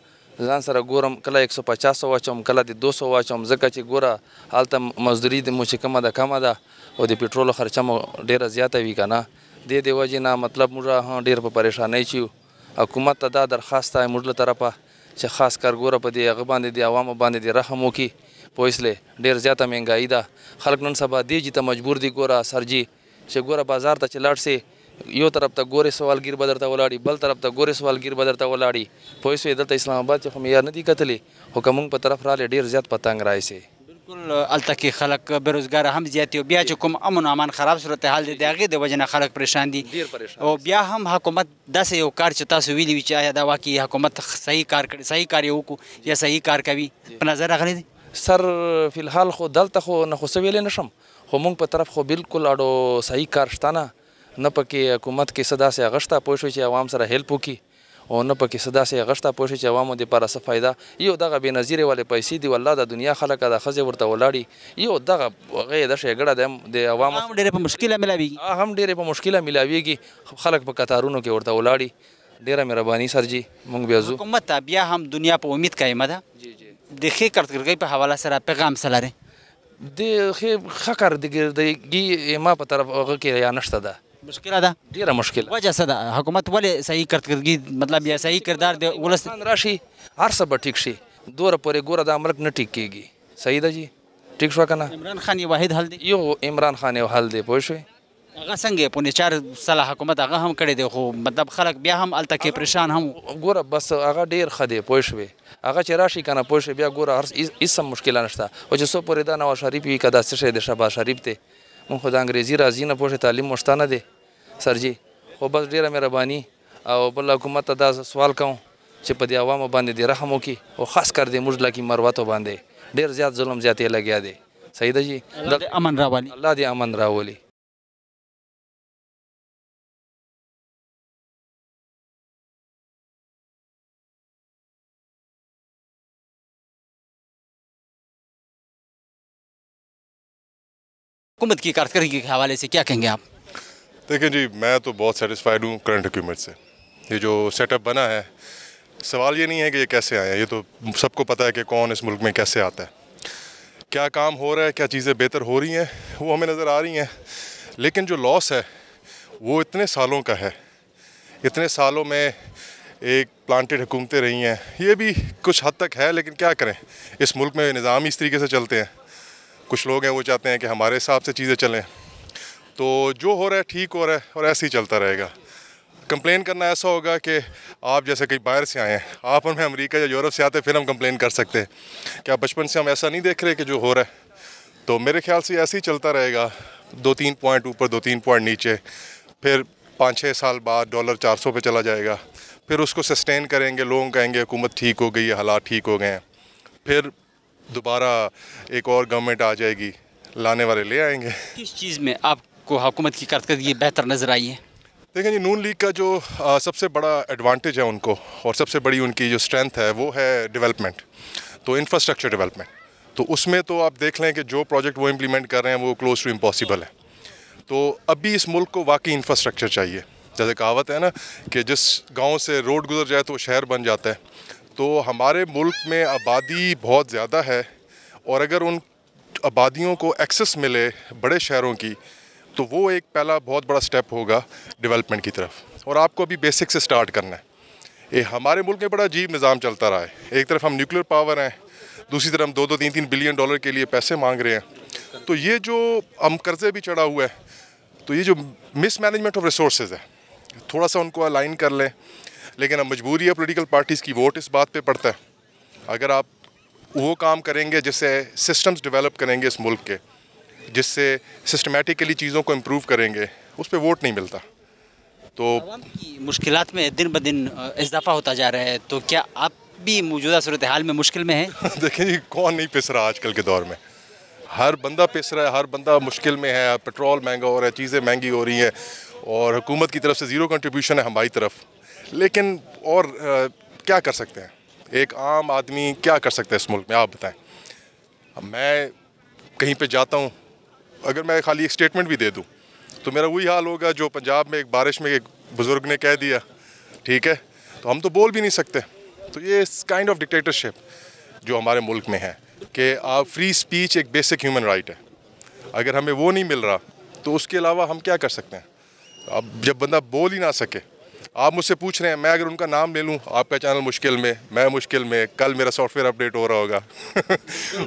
ځان سره ګورم کله 150 واچوم کله د 200 واچوم، ځکه چې ګوره هلته مزدوري مو چې کومه ده کمه ده او د پټرولو خرچه مو ډېره زیاته وي که نه. دې وجې نه مطلب موږ ډېر په پریشانۍ چې یو. حکومت ته دا درخواست دی موږ له طرفه چې خاص کار ګوره په دې هغه باندې د عوامو باندې د رحم وکړي، پوه شلې. ډېر زیاته مهنګایي ده، خلک نن سبا دې جي ته مجبور دي ګوره سرجي چې ګوره بازار ته چې لاړ سي یو طرف ته ګورې سوالګیر به درته ولاړي، بل طرف ته ګورې سوالګیر به درته ولاړي، پوه شوې. دلته اسلام آباد چې خو معیار نه دي کتلي، خو که موږ په طرف راغلې ډېر زیات په تنګ رایسي. بالکل هلته کې خلک بېروزګاره هم زیات دي او بیا چې کوم امن و امان خراب صورتحال دی د هغې د وجې نه خلک پریشان دي او بیا هم حکومت داسې یو کار چې تاسو ویلي وي چې آیا دا واقعي حکومت صحیح کار کړی، صحیح کار یې وکړو یا صحیح کار کوي په نظر راغلی دی؟ سر فی الحال خو دلته خو نه خو څه ویلی نه شم، خو موږ په طرف خو بالکل اډو صحیح کار شته نه پکې حکومت کې څه داسې هغه شته پوه شوې چې عوام سره هیلپ وکړي او نه پکې څه داسې هغه شته پوه شوې چې عوامو دپاره څه فایده. یو دغه بې نظیرې والې پیسې دي والله د دنیا خلک د ښځې ورته ولاړي، یو دغه هغه یې د ښېګړه د عوامو هم ډېرې په مشکله میلاویږي، هم ډېرې په مشکله میلاویږي، خلک په کتارونو کې ورته ولاړي. ډېره مهرباني سرجي موږ بیا ځو. حکومت ته بیا هم دنیا په امید قایمه ده د ښې کارکردګۍ په حواله سره پیغام څه لري؟ د ښه کارکردګي ما په طرف هغه کې یا نشته ده، مشکله ده ډیره مشکله. وجه څه ده؟ حکومت ولې صحیح کارکردګي مطلب یا صحیح کردار د ولس راشي هر څه به ټیک شي، دوره پورې ګوره دا ملک نه ټیک کېږي. صحیح ده جی، ټیک شو که نه؟ عمران خان یو واحد حل دی، یو عمران خان یو حل دی پوه شوې. هغه څنګه په نچار سلا حکومت هغه هم کړی دی خو مطلب خلک بیا هم هلته کې پریشان هم ګوره بس هغه ډېر ښه دی پوه شوې. هغه چې راشي که نه پوه شوې بیا ګوره هېڅ هم مشکله نشته، او چې څو پورې دا نواز شریف وي که دا څه شی دی شهباز شریف دی مونږ خو د انګریزي راځي نه پوه شوې، تعلیم مو شته نه دی سرجي. خو بس ډېره مهرباني او بل حکومت ته دا سوال کوم چې په دې عوامو باندې دې رحم وکړي او خاص کر دې موږ لکې مروتو باندې ډېر زیات ظلم زیاتې لګیا دی. صحیح ده جی، الله دې امن راولي، الله دې امن راولي. हुकूमत की कारकर्दगी के हवाले से क्या कहेंगे आप? देखिए जी, मैं तो बहुत सेटिस्फाइड हूँ करंट हुकूमत से। ये जो सेटअप बना है, सवाल ये नहीं है कि ये कैसे आया, ये तो सबको पता है कि कौन इस मुल्क में कैसे आता है, क्या काम हो रहा है, क्या चीज़ें बेहतर हो रही हैं वो हमें नज़र आ रही हैं। लेकिन जो लॉस है वो इतने सालों का है, इतने सालों में एक प्लांटेड हुकूमतें रही हैं, ये भी कुछ हद तक है। लेकिन क्या करें, इस मुल्क में निज़ाम इस तरीके से चलते हैं। कुछ लोग हैं वो चाहते हैं कि हमारे हिसाब से चीज़ें चलें, तो जो हो रहा है ठीक हो रहा है और ऐसे ही चलता रहेगा। कंप्लेन करना ऐसा होगा कि आप जैसे कहीं बाहर से आए हैं, आप हमें अमेरिका या यूरोप से आते फिर हम कंप्लेन कर सकते हैं। क्या बचपन से हम ऐसा नहीं देख रहे कि जो हो रहा है? तो मेरे ख्याल से ऐसे ही चलता रहेगा, 2-3 पॉइंट ऊपर 2-3 पॉइंट नीचे, फिर 5-6 साल बाद डॉलर 400 पे चला जाएगा, फिर उसको सस्टेन करेंगे, लोग कहेंगे हुकूमत ठीक हो गई है, हालात ठीक हो गए हैं, फिर दोबारा एक और गवर्नमेंट आ जाएगी, लाने वाले ले आएंगे। किस चीज़ में आपको हुकूमत की कारकर्दगी बेहतर नज़र आई है? देखें जी, नून लीग का जो सबसे बड़ा एडवांटेज है उनको और सबसे बड़ी उनकी जो स्ट्रेंथ है वो है डेवलपमेंट, तो इंफ्रास्ट्रक्चर डेवलपमेंट। तो उसमें तो आप देख लें कि जो प्रोजेक्ट वो इम्प्लीमेंट कर रहे हैं वो क्लोज टू इम्पॉसिबल है। तो अभी इस मुल्क को वाकई इंफ्रास्ट्रक्चर चाहिए। जैसे कहावत है ना कि जिस गाँव से रोड गुजर जाए तो वो शहर बन जाता है। तो हमारे मुल्क में आबादी बहुत ज़्यादा है और अगर उन आबादियों को एक्सेस मिले बड़े शहरों की, तो वो एक पहला बहुत बड़ा स्टेप होगा डेवलपमेंट की तरफ। और आपको अभी बेसिक से स्टार्ट करना है। ये हमारे मुल्क में बड़ा अजीब निज़ाम चलता रहा है। एक तरफ हम न्यूक्लियर पावर हैं, दूसरी तरफ हम 2-2, 3-3 बिलियन डॉलर के लिए पैसे मांग रहे हैं। तो ये जो हम कर्जे भी चढ़ा हुआ है, तो ये जो मिसमैनेजमेंट ऑफ रिसोर्सेज है, थोड़ा सा उनको अलाइन कर लें। लेकिन अब मजबूरी है पॉलिटिकल पार्टीज़ की, वोट इस बात पे पड़ता है। अगर आप वो काम करेंगे जिससे सिस्टम्स डेवलप करेंगे इस मुल्क के, जिससे सिस्टमेटिकली चीज़ों को इम्प्रूव करेंगे, उस पर वोट नहीं मिलता। तो आवाम की मुश्किलात में दिन ब दिन इजाफा होता जा रहा है, तो क्या आप भी मौजूदा सूरत हाल में मुश्किल में है? देखें जी, कौन नहीं पिस रहा आजकल के दौर में, हर बंदा पिस रहा है, हर बंदा मुश्किल में है। पेट्रोल महंगा हो रहा है, चीज़ें महंगी हो रही हैं और हुकूमत की तरफ से ज़ीरो कंट्रीब्यूशन है हमारी तरफ। लेकिन और क्या कर सकते हैं, एक आम आदमी क्या कर सकता है इस मुल्क में, आप बताएं। मैं कहीं पे जाता हूँ, अगर मैं खाली एक स्टेटमेंट भी दे दूँ तो मेरा वही हाल होगा जो पंजाब में एक बारिश में एक बुज़ुर्ग ने कह दिया, ठीक है, तो हम तो बोल भी नहीं सकते। तो ये काइंड ऑफ डिक्टेटरशिप जो हमारे मुल्क में है कि आप फ्री स्पीच एक बेसिक ह्यूमन राइट है, अगर हमें वो नहीं मिल रहा तो उसके अलावा हम क्या कर सकते हैं। अब जब बंदा बोल ही ना सके, आप मुझसे पूछ रहे हैं, मैं अगर उनका नाम ले लूं, आपका चैनल मुश्किल में, मैं मुश्किल में, कल मेरा सॉफ्टवेयर अपडेट हो रहा होगा।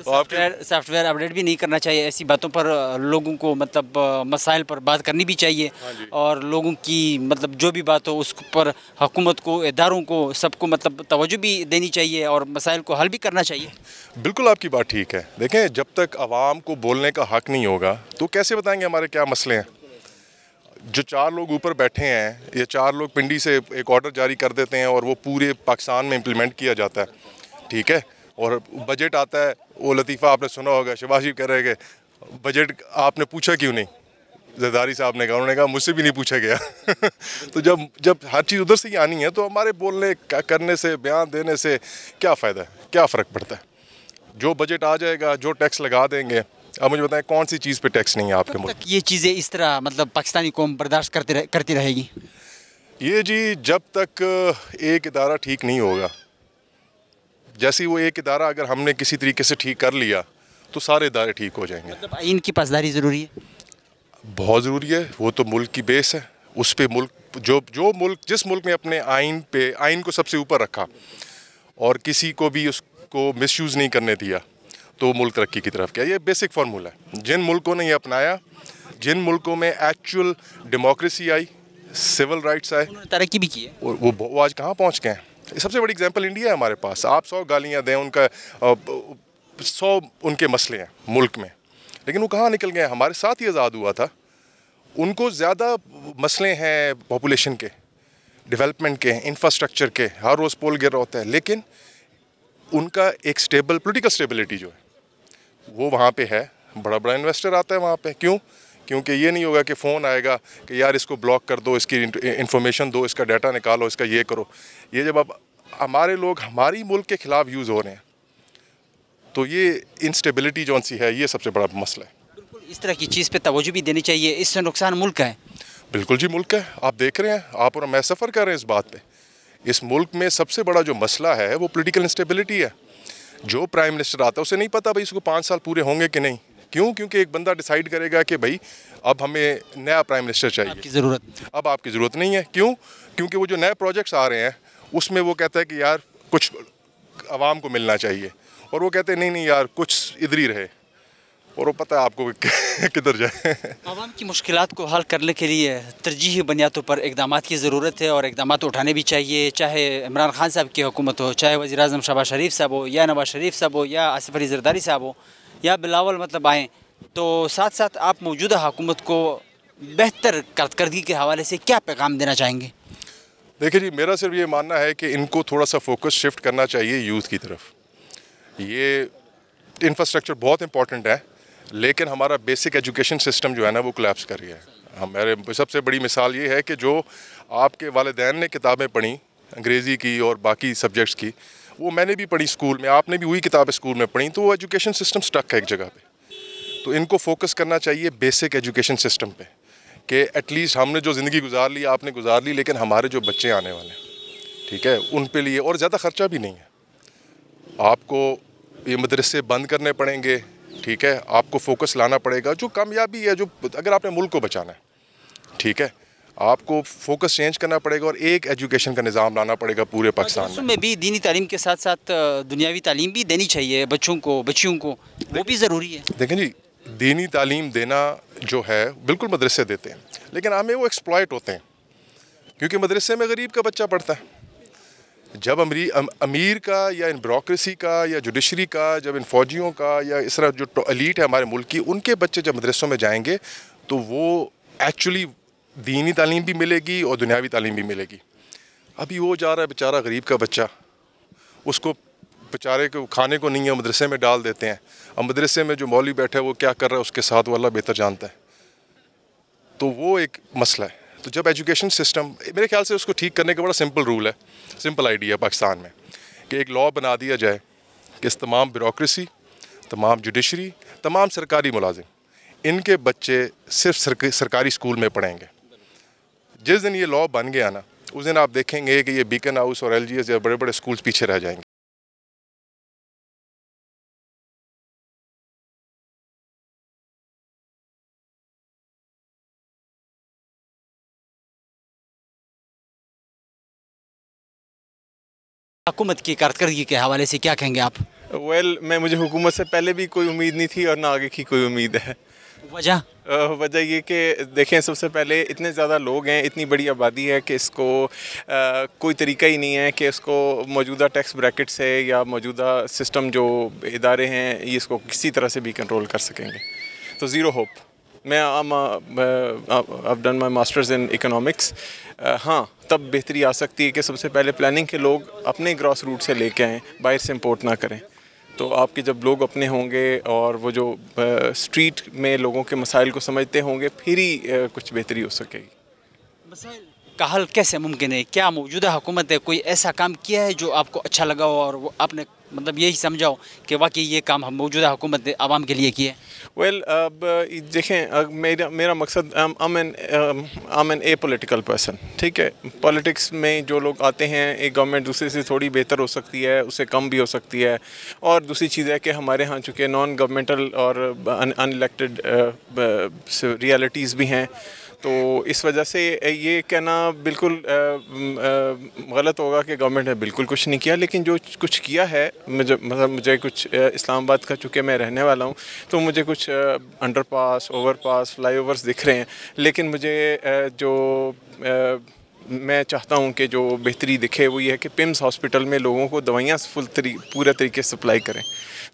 सॉफ्टवेयर अपडेट भी नहीं करना चाहिए, ऐसी बातों पर लोगों को मतलब मसाइल पर बात करनी भी चाहिए, और लोगों की मतलब जो भी बात हो उस पर हुकूमत को, इदारों को, सबको मतलब तवज्जो भी देनी चाहिए और मसाइल को हल भी करना चाहिए। बिल्कुल आपकी बात ठीक है। देखें, जब तक आवाम को बोलने का हक नहीं होगा तो कैसे बताएंगे हमारे क्या मसले हैं। जो 4 लोग ऊपर बैठे हैं, ये 4 लोग पिंडी से एक ऑर्डर जारी कर देते हैं और वो पूरे पाकिस्तान में इम्प्लीमेंट किया जाता है, ठीक है। और बजट आता है, वो लतीफ़ा आपने सुना होगा, शहबाज कह रहे हैं कि बजट आपने पूछा क्यों नहीं। जरदारी साहब ने कहा, उन्होंने कहा मुझसे भी नहीं पूछा गया। तो जब हर चीज़ उधर से ही आनी है तो हमारे बोलने करने से, बयान देने से क्या फ़ायदा है, क्या फ़र्क पड़ता है। जो बजट आ जाएगा, जो टैक्स लगा देंगे। अब मुझे बताएं कौन सी चीज़ पे टैक्स नहीं है आपके मुल्क? ये चीज़ें इस तरह मतलब पाकिस्तानी कौम बर्दाश्त करती रहेगी? ये जी, जब तक एक इदारा ठीक नहीं होगा, जैसे वो एक इदारा अगर हमने किसी तरीके से ठीक कर लिया तो सारे इदारे ठीक हो जाएंगे। मतलब आइन की पासदारी ज़रूरी है? बहुत ज़रूरी है, वो तो मुल्क की बेस है। उस पे मुल्क जिस मुल्क ने अपने आइन को सबसे ऊपर रखा और किसी को भी उसको मिसयूज़ नहीं करने दिया, तो मुल्क तरक्की की तरफ गया। ये बेसिक फार्मूला है। जिन मुल्कों ने ये अपनाया, जिन मुल्कों में एक्चुअल डेमोक्रेसी आई, सिविल राइट्स आए, तरक्की भी की है, और वो आज कहाँ पहुँच गए हैं। सबसे बड़ी एग्जांपल इंडिया है हमारे पास। आप 100 गालियाँ दें, उनका 100 उनके मसले हैं मुल्क में, लेकिन वो कहाँ निकल गए। हमारे साथ ही आज़ाद हुआ था, उनको ज़्यादा मसले हैं पॉपुलेशन के, डेवलपमेंट के, इंफ्रास्ट्रक्चर के, हर रोज़ पोल गिर रहा होता है, लेकिन उनका एक स्टेबल पॉलिटिकल स्टेबिलिटी जो है वो वहाँ पे है। बड़ा बड़ा इन्वेस्टर आता है वहाँ पे, क्यों? क्योंकि ये नहीं होगा कि फ़ोन आएगा कि यार इसको ब्लॉक कर दो, इसकी इंफॉर्मेशन दो, इसका डाटा निकालो, इसका ये करो। ये जब अब हमारे लोग हमारी मुल्क के ख़िलाफ़ यूज़ हो रहे हैं तो ये इंस्टेबिलिटी जौन सी है, ये सबसे बड़ा मसला है। बिल्कुल इस तरह की चीज़ पे तवज्जो भी देनी चाहिए, इससे नुकसान मुल्क का है। बिल्कुल जी, मुल्क है। आप देख रहे हैं, आप और मैं सफ़र कर रहे हैं इस बात पे। इस मुल्क में सबसे बड़ा जो मसला है वो पॉलिटिकल इंस्टेबिलिटी है। जो प्राइम मिनिस्टर आता है उसे नहीं पता भाई इसको 5 साल पूरे होंगे कि नहीं। क्यों? क्योंकि एक बंदा डिसाइड करेगा कि भाई अब हमें नया प्राइम मिनिस्टर चाहिए, आपकी ज़रूरत, अब आपकी ज़रूरत नहीं है। क्यों? क्योंकि वो जो नए प्रोजेक्ट्स आ रहे हैं उसमें वो कहता है कि यार कुछ आवाम को मिलना चाहिए, और वो कहते हैं नहीं यार कुछ इधर ही रहे, और वो पता है आपको किधर जाए। आवाम की मुश्किलात को हल करने के लिए तरजीही बुनियादों पर इक़दामात की ज़रूरत है, और इक़दामात उठाने भी चाहिए, चाहे इमरान खान साहब की हुकूमत हो, चाहे वज़ीर आज़म शहबाज शरीफ साहब हो, या नवाज शरीफ साहब हो, या आसिफ अली ज़रदारी साहब हो, या बिलावल मतलब आएँ। तो साथ साथ आप मौजूदा हुकूमत को बेहतर कारकर्दगी के हवाले से क्या पैगाम देना चाहेंगे? देखिए जी, मेरा सिर्फ ये मानना है कि इनको थोड़ा सा फोकस शिफ्ट करना चाहिए यूथ की तरफ। ये इंफ्रास्ट्रक्चर बहुत इंपॉर्टेंट है, लेकिन हमारा बेसिक एजुकेशन सिस्टम जो है ना वो कोलैप्स कर गया है। हमारे सबसे बड़ी मिसाल ये है कि जो आपके वालिदैन ने किताबें पढ़ी अंग्रेज़ी की और बाकी सब्जेक्ट्स की, वो मैंने भी पढ़ी स्कूल में, आपने भी वही किताबें स्कूल में पढ़ी, तो वो एजुकेशन सिस्टम स्टक है एक जगह पे। तो इनको फोकस करना चाहिए बेसिक एजुकेशन सिस्टम पे कि एटलीस्ट हमने जो ज़िंदगी गुजार ली आपने गुजार ली, लेकिन हमारे जो बच्चे आने वाले हैं, ठीक है, उन पे लिए, और ज़्यादा ख़र्चा भी नहीं है। आपको ये मदरसे बंद करने पड़ेंगे, ठीक है, आपको फोकस लाना पड़ेगा। जो कामयाबी है, जो अगर आपने मुल्क को बचाना है, ठीक है, आपको फोकस चेंज करना पड़ेगा और एक एजुकेशन का निज़ाम लाना पड़ेगा पूरे पाकिस्तान में भी दीनी तालीम के साथ साथ दुनियावी तालीम भी देनी चाहिए बच्चों को, बच्चियों को, वो भी ज़रूरी है। देखें जी, दीनी तालीम देना जो है बिल्कुल मदरसे देते हैं, लेकिन हमें वो एक्सप्लॉइट होते हैं, क्योंकि मदरसे में गरीब का बच्चा पढ़ता है। जब अमीर का या इन ब्यूरोक्रेसी का या जुडिशरी का, जब इन फ़ौजियों का या इस तरह जो एलीट है हमारे मुल्क की, उनके बच्चे जब मदरसों में जाएंगे तो वो एक्चुअली दीनी तालीम भी मिलेगी और दुनियावी तालीम भी मिलेगी। अभी वो जा रहा है बेचारा गरीब का बच्चा, उसको बेचारे को खाने को नहीं है, मदरसे में डाल देते हैं। अब मदरसे में जो मौलवी बैठा है वो क्या कर रहा है उसके साथ वो अल्लाह बेहतर जानता है। तो वो एक मसला है। तो जब एजुकेशन सिस्टम, मेरे ख्याल से उसको ठीक करने का बड़ा सिंपल रूल है, सिंपल आइडिया पाकिस्तान में, कि एक लॉ बना दिया जाए कि इस तमाम ब्यूरोक्रेसी, तमाम जुडिशरी, तमाम सरकारी मुलाजिम इनके बच्चे सिर्फ सरकारी स्कूल में पढ़ेंगे। जिस दिन ये लॉ बन गया ना, उस दिन आप देखेंगे कि ये बीकन हाउस और LGS या बड़े बड़े स्कूल्स पीछे रह जाएंगे। हुकूमत की कारकर्दगी के हवाले से क्या कहेंगे आप? मुझे हुकूमत से पहले भी कोई उम्मीद नहीं थी और ना आगे की कोई उम्मीद है। वजह ये कि देखें, सबसे पहले इतने ज़्यादा लोग हैं, इतनी बड़ी आबादी है कि इसको कोई तरीका ही नहीं है कि इसको मौजूदा टैक्स ब्रैकेट से या मौजूदा सिस्टम जो इदारे हैं ये इसको किसी तरह से भी कंट्रोल कर सकेंगे। तो zero hope. I've done my masters in economics। हाँ, तब बेहतरी आ सकती है कि सबसे पहले प्लानिंग के लोग अपने ग्रॉस रूट से लेके आएँ, बाहर से इम्पोर्ट ना करें। तो आपके जब लोग अपने होंगे और वो जो स्ट्रीट में लोगों के मसाइल को समझते होंगे, फिर ही कुछ बेहतरी हो सकेगी। मसाइल का हल कैसे मुमकिन है? क्या मौजूदा हुकूमत ने कोई ऐसा काम किया है जो आपको अच्छा लगा हो और वो आपने मतलब यही समझाओ कि वाकई ये काम हम मौजूदा हुकूमत ने आवाम के लिए किए? अब देखें, मेरा मकसद I'm an apolitical person, ठीक है। पॉलिटिक्स में जो लोग आते हैं, एक गवर्नमेंट दूसरे से थोड़ी बेहतर हो सकती है, उससे कम भी हो सकती है। और दूसरी चीज़ है कि हमारे यहाँ चूँकि नॉन गवर्नमेंटल और अनइलेक्टेड रियलिटीज़ भी हैं, तो इस वजह से ये कहना बिल्कुल गलत होगा कि गवर्नमेंट ने बिल्कुल कुछ नहीं किया। लेकिन जो कुछ किया है, मुझे कुछ इस्लामाबाद का, चूँकि मैं रहने वाला हूँ, तो मुझे कुछ अंडरपास, ओवरपास, फ्लाईओवर्स दिख रहे हैं। लेकिन मुझे मैं चाहता हूँ कि जो बेहतरी दिखे वो ये है कि पिम्स हॉस्पिटल में लोगों को दवाइयाँ पूरे तरीके से सप्लाई करें।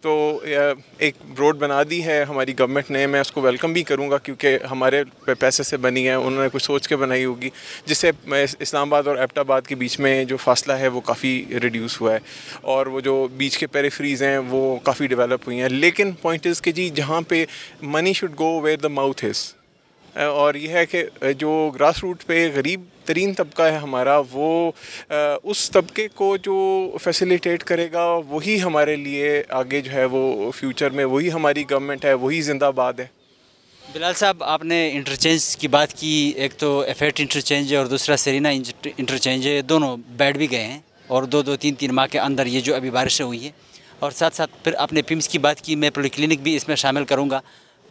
तो एक रोड बना दी है हमारी गवर्नमेंट ने, मैं उसको वेलकम भी करूँगा क्योंकि हमारे पैसे से बनी है, उन्होंने कुछ सोच के बनाई होगी, जिससे इस्लामाबाद और एबटाबाद के बीच में जो फासला है वो काफ़ी रिड्यूस हुआ है और वो जो बीच के पेरिफेरीज़ हैं वो काफ़ी डेवलप हुई हैं। लेकिन पॉइंट इज़ कि जी, जहाँ पे money should go where the mouth is, और यह है कि जो ग्रास रूट पे गरीब तरीन तबका है हमारा, वो उस तबके को जो फैसिलिटेट करेगा वही हमारे लिए आगे जो है वो फ्यूचर में वही हमारी गवर्नमेंट है, वही जिंदाबाद है। बिलाल साहब, आपने इंटरचेंज की बात की, एक तो एफेट इंटरचेंज है और दूसरा सेरिना इंटरचेंज है, दोनों बैठ भी गए हैं और 2-3 माह के अंदर ये जो अभी बारिशें हुई हैं, और साथ साथ फिर आपने पिम्स की बात की, मैं पॉलीक्लिनिक भी इसमें शामिल करूँगा।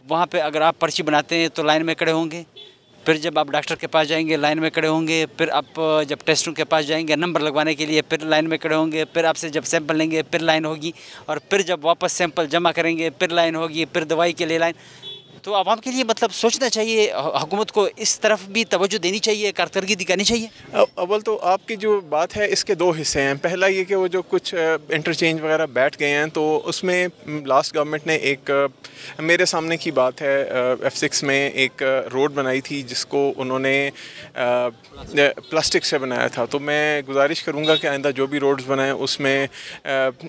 वहाँ पे अगर आप पर्ची बनाते हैं तो लाइन में खड़े होंगे, फिर जब आप डॉक्टर के पास जाएंगे लाइन में खड़े होंगे, फिर आप जब टेस्टों के पास जाएंगे नंबर लगवाने के लिए फिर लाइन में खड़े होंगे, फिर आपसे जब सैंपल लेंगे फिर लाइन होगी, और फिर जब वापस सैंपल जमा करेंगे फिर लाइन होगी, फिर दवाई के लिए लाइन। तो आवाम के लिए मतलब सोचना चाहिए, हुकूमत को इस तरफ भी तवज्जो देनी चाहिए, कारकर्दगी दिखानी चाहिए। अव्वल तो आपकी जो बात है इसके दो हिस्से हैं। पहला ये कि वो जो कुछ इंटरचेंज वगैरह बैठ गए हैं, तो उसमें लास्ट गवर्नमेंट ने एक, मेरे सामने की बात है, F6 में एक रोड बनाई थी जिसको उन्होंने प्लास्टिक से बनाया था। तो मैं गुजारिश करूँगा कि आइंदा जो भी रोड्स बनाएं उसमें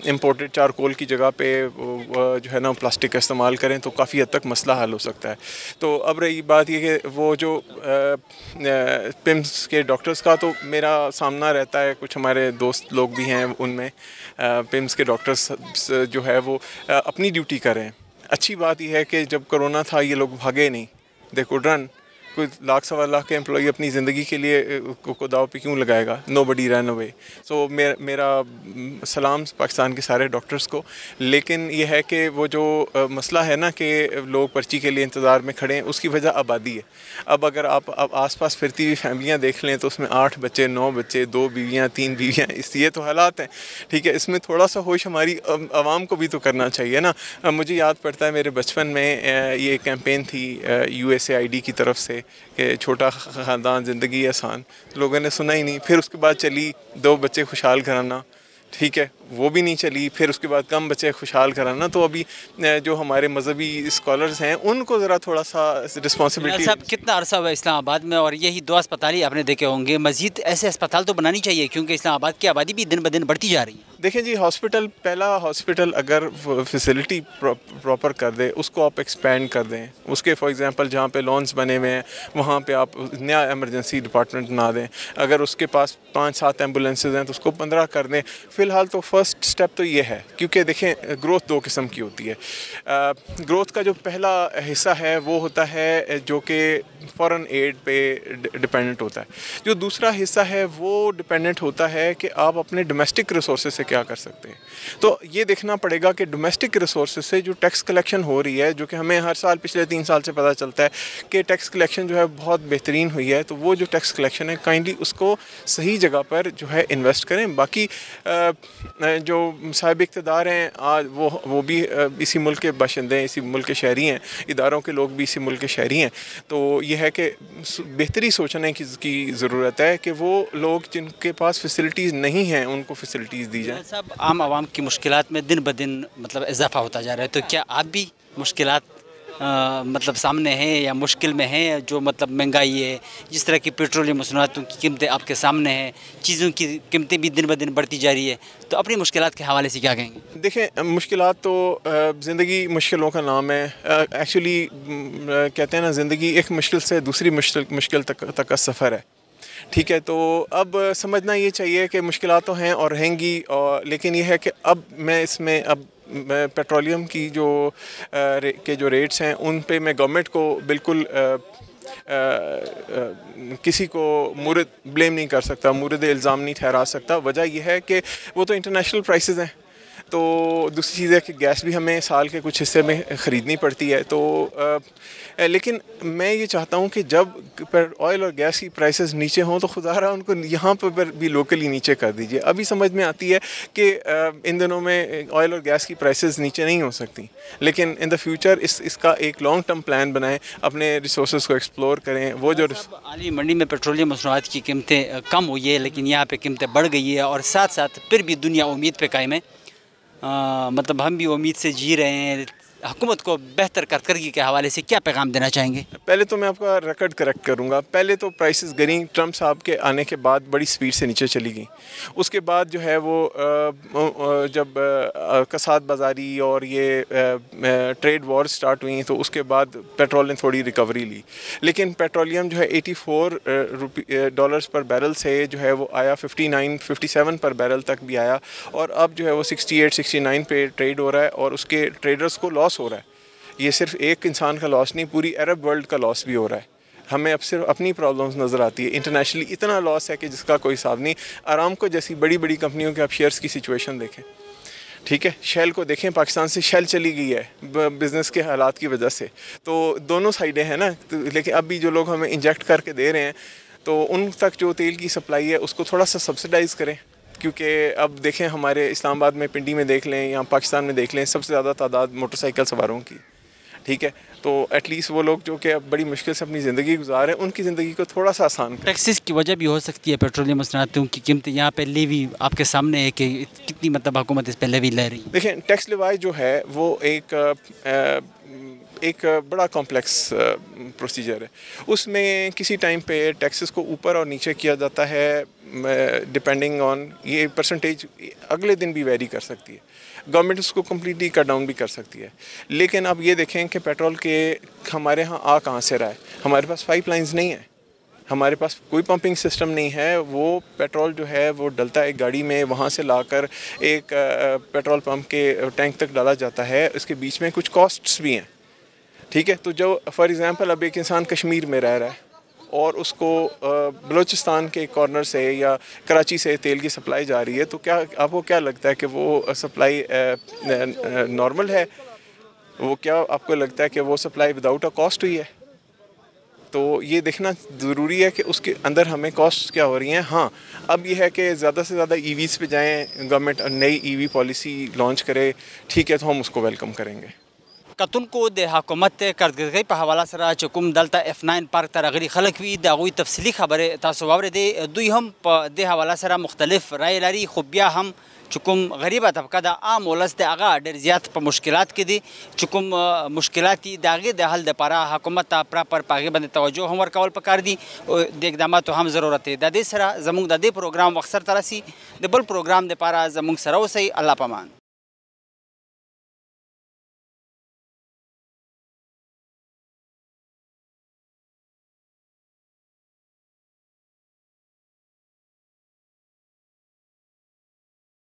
इम्पोर्टेड चारकोल की जगह पे जो है ना प्लास्टिक का इस्तेमाल करें, तो काफ़ी हद तक मसला हल हो सकता है। तो अब रही बात ये कि वो जो पिम्स के डॉक्टर्स का, तो मेरा सामना रहता है, कुछ हमारे दोस्त लोग भी हैं उनमें, पिम्स के डॉक्टर्स जो है वो अपनी ड्यूटी कर रहे हैं। अच्छी बात यह है कि जब कोरोना था ये लोग भागे नहीं, दे कुड रन। कोई 1,00,000-1,25,000 के एम्प्लॉई अपनी ज़िंदगी के लिए को दाव पे क्यों लगाएगा? Nobody run away. सो मेरा सलाम पाकिस्तान के सारे डॉक्टर्स को। लेकिन यह है कि वो जो मसला है ना कि लोग पर्ची के लिए इंतज़ार में खड़े हैं, उसकी वजह आबादी है। अब अगर आप आसपास फिरती हुई फैमिलियाँ देख लें तो उसमें 8 बच्चे, 9 बच्चे, 2 बीवियाँ, 3 बीवियाँ, ये तो हालात हैं, ठीक है। इसमें थोड़ा सा होश हमारी आवाम को भी तो करना चाहिए ना। मुझे याद पड़ता है मेरे बचपन में ये कैंपेन थी USAID की तरफ से कि छोटा ख़ानदान ज़िंदगी आसान, लोगों ने सुना ही नहीं। फिर उसके बाद चली 2 बच्चे खुशहाल कराना, ठीक है, वो भी नहीं चली। फिर उसके बाद कम बच्चे खुशहाल कराना। तो अभी जो हमारे मजहबी स्कॉलर्स हैं उनको ज़रा थोड़ा सा रिस्पॉन्सिबिलिटी। साहब, कितना अरसा हुआ इस्लामाबाद में और यही 2 अस्पताल ही आपने देखे होंगे, मज़ीद ऐसे अस्पताल तो बनानी चाहिए क्योंकि इस्लामाबाद की आबादी भी दिन ब दिन बढ़ती जा रही है। देखें जी, पहला हॉस्पिटल अगर फैसिलिटी प्रॉपर कर दे, उसको आप एक्सपेंड कर दें, उसके फॉर एग्जांपल जहाँ पे लॉन्स बने हुए हैं वहाँ पे आप नया एमरजेंसी डिपार्टमेंट बना दें। अगर उसके पास 5-7 एम्बुलेंसेज हैं तो उसको 15 कर दें। फ़िलहाल तो फर्स्ट स्टेप तो ये है, क्योंकि देखें ग्रोथ दो किस्म की होती है। ग्रोथ का जो पहला हिस्सा है वो होता है जो कि फॉरेन एड पे डिपेंडेंट होता है। जो दूसरा हिस्सा है वो डिपेंडेंट होता है कि आप अपने डोमेस्टिक रिसोर्सेज से क्या कर सकते हैं। तो ये देखना पड़ेगा कि डोमेस्टिक रिसोर्सेज से जो टैक्स कलेक्शन हो रही है, जो कि हमें हर साल पिछले 3 साल से पता चलता है कि टैक्स कलेक्शन जो है बहुत बेहतरीन हुई है, तो वो जो टैक्स कलेक्शन है काइंडली उसको सही जगह पर जो है इन्वेस्ट करें। बाकी जो साहिब इक़्तिदार हैं आज वो भी इसी मुल्क के बाशिंदे हैं, इसी मुल्क के शहरी हैं, इदारों के लोग भी इसी मुल्क के शहरी हैं। तो ये है कि बेहतरी सोचने की ज़रूरत है कि वो लोग जिनके पास फैसिलिटीज़ नहीं हैं उनको फैसिलिटीज़ दी जाए। साहब, आम आवाम की मुश्किलात में दिन ब दिन मतलब इजाफा होता जा रहा है, तो क्या आप भी मुश्किलात मतलब सामने हैं या मुश्किल में हैं? जो मतलब महंगाई है, जिस तरह की पेट्रोलियम मसनूआतों की कीमतें आपके सामने हैं, चीज़ों की कीमतें भी दिन ब दिन बढ़ती जा रही है, तो अपनी मुश्किलात के हवाले से क्या कहेंगे? देखें, मुश्किलात तो ज़िंदगी मुश्किलों का नाम है। एक्चुअली कहते हैं ना, ज़िंदगी एक मुश्किल से दूसरी मुश्किल तक का सफ़र है। ठीक है, तो अब समझना ये चाहिए कि मुश्किलात तो हैं और रहेंगी, और लेकिन ये है कि अब मैं इसमें पेट्रोलियम की जो रेट्स हैं उन पे मैं गवर्नमेंट को बिल्कुल किसी को मुर्द ब्लेम नहीं कर सकता, मुर्द इल्ज़ाम नहीं ठहरा सकता। वजह यह है कि वो तो इंटरनेशनल प्राइसेस हैं। तो दूसरी चीज़ है कि गैस भी हमें साल के कुछ हिस्से में ख़रीदनी पड़ती है। तो लेकिन मैं ये चाहता हूँ कि जब ऑयल और गैस की प्राइसेस नीचे हों तो खुदारा उनको यहाँ पर भी लोकली नीचे कर दीजिए। अभी समझ में आती है कि इन दिनों में ऑयल और गैस की प्राइसेस नीचे नहीं हो सकती, लेकिन इन द फ्यूचर इसका एक लॉन्ग टर्म प्लान बनाएं, अपने रिसोर्स को एक्सप्लोर करें। वो जो आली मंडी में पेट्रोलियम मसनूआत की कीमतें कम हुई है, लेकिन यहाँ पे कीमतें बढ़ गई है, और साथ साथ फिर भी दुनिया उम्मीद पे कायम है। मतलब हम भी उम्मीद से जी रहे हैं। हुकूमत को बेहतर कारकर्दगी के हवाले से क्या पैगाम देना चाहेंगे? पहले तो मैं आपका रिकॉर्ड करेक्ट करूंगा। पहले तो प्राइसेस गिरी, ट्रम्प साहब के आने के बाद बड़ी स्पीड से नीचे चली गई। उसके बाद जो है वो जब कसाद बाज़ारी और ये ट्रेड वॉर स्टार्ट हुई तो उसके बाद पेट्रोल ने थोड़ी रिकवरी ली, लेकिन पेट्रोलियम जो है $84 पर बैरल से जो है वो आया 57 पर बैरल तक भी आया, और अब जो है वो 68-69 पे ट्रेड हो रहा है, और उसके ट्रेडर्स को लॉस हो रहा है। ये सिर्फ एक इंसान का लॉस नहीं, पूरी अरब वर्ल्ड का लॉस भी हो रहा है। हमें अब सिर्फ अपनी प्रॉब्लम्स नज़र आती है, इंटरनेशनली इतना लॉस है कि जिसका कोई हिसाब नहीं। आरामको जैसी बड़ी बड़ी कंपनियों के आप शेयर्स की सिचुएशन देखें, ठीक है, शेल को देखें, पाकिस्तान से शेल चली गई है बिज़नेस के हालात की वजह से। तो दोनों साइडें हैं ना, तो लेकिन अब भी जो लोग हमें इंजेक्ट करके दे रहे हैं, तो उन तक जो तेल की सप्लाई है उसको थोड़ा सा सब्सिडाइज़ करें। क्योंकि अब देखें, हमारे इस्लामाबाद में, पिंडी में देख लें या पाकिस्तान में देख लें, सबसे ज़्यादा तादाद मोटरसाइकिल सवारों की, ठीक है। तो एटलीस्ट वो लोग जो कि अब बड़ी मुश्किल से अपनी ज़िंदगी गुजार रहे हैं, उनकी ज़िंदगी को थोड़ा सा आसान करें। टैक्सेस की वजह भी हो सकती है पेट्रोलियम मसनूआतों की कीमतें यहाँ पे लेवी आपके सामने है कि कितनी मतलब हुकूमत इस पर लेवी ले रही है। देखें, टैक्स लेवाई जो है वो एक बड़ा कॉम्प्लेक्स प्रोसीजर है। उसमें किसी टाइम पे टैक्सेस को ऊपर और नीचे किया जाता है, डिपेंडिंग ऑन ये परसेंटेज अगले दिन भी वेरी कर सकती है। गवर्नमेंट उसको कम्प्लीटली कट डाउन भी कर सकती है। लेकिन अब ये देखें कि पेट्रोल के हमारे यहाँ आ कहाँ से रहा है। हमारे पास पाइपलाइंस नहीं है, हमारे पास कोई पंपिंग सिस्टम नहीं है। वो पेट्रोल जो है वो डलता है एक गाड़ी में, वहाँ से लाकर एक पेट्रोल पंप के टैंक तक डाला जाता है। इसके बीच में कुछ कॉस्ट्स भी हैं, ठीक है। तो जो फॉर एग्ज़ाम्पल अब एक इंसान कश्मीर में रह रहा है और उसको बलूचिस्तान के कॉर्नर से या कराची से तेल की सप्लाई जा रही है, तो क्या आपको क्या लगता है कि वो सप्लाई नॉर्मल है? वो क्या आपको लगता है कि वो सप्लाई विदाउट अ कॉस्ट हुई है? तो ये देखना ज़रूरी है कि उसके अंदर हमें कॉस्ट क्या हो रही हैं। हाँ, अब ये है कि ज़्यादा से ज़्यादा EVs पे जाएँ, गवर्नमेंट नई EV पॉलिसी लॉन्च करे, ठीक है, तो हम उसको वेलकम करेंगे। कतुन को दे हुकूमत कारकर्दगी पे हवाला सरा चकुम दलता F9 पार्क तरगरी खलक वी दागुई तफसीली खबरे तासो वावरे दे दुई हम दे हवाला सरा मुख्तलिफ राय लारी खुबिया हम चुकुम गरीबा तबका दा आम ओलस दे आगा डेर ज़्यादा पर मुश्किलात के दी चुकुम मुश्किलाती दागे दे हल दे पारा हुकूमत प्रॉपर पागे बंद तवज्जो हमवर कावल पकार दी दे इक़दामात तो हम ज़रूरत है दादे सरा जमुंग दादे प्रोग्राम वक्सर तरसी दे बल प्रोग्राम दे पारा जमुंग सराव सही अल्लाह पमान।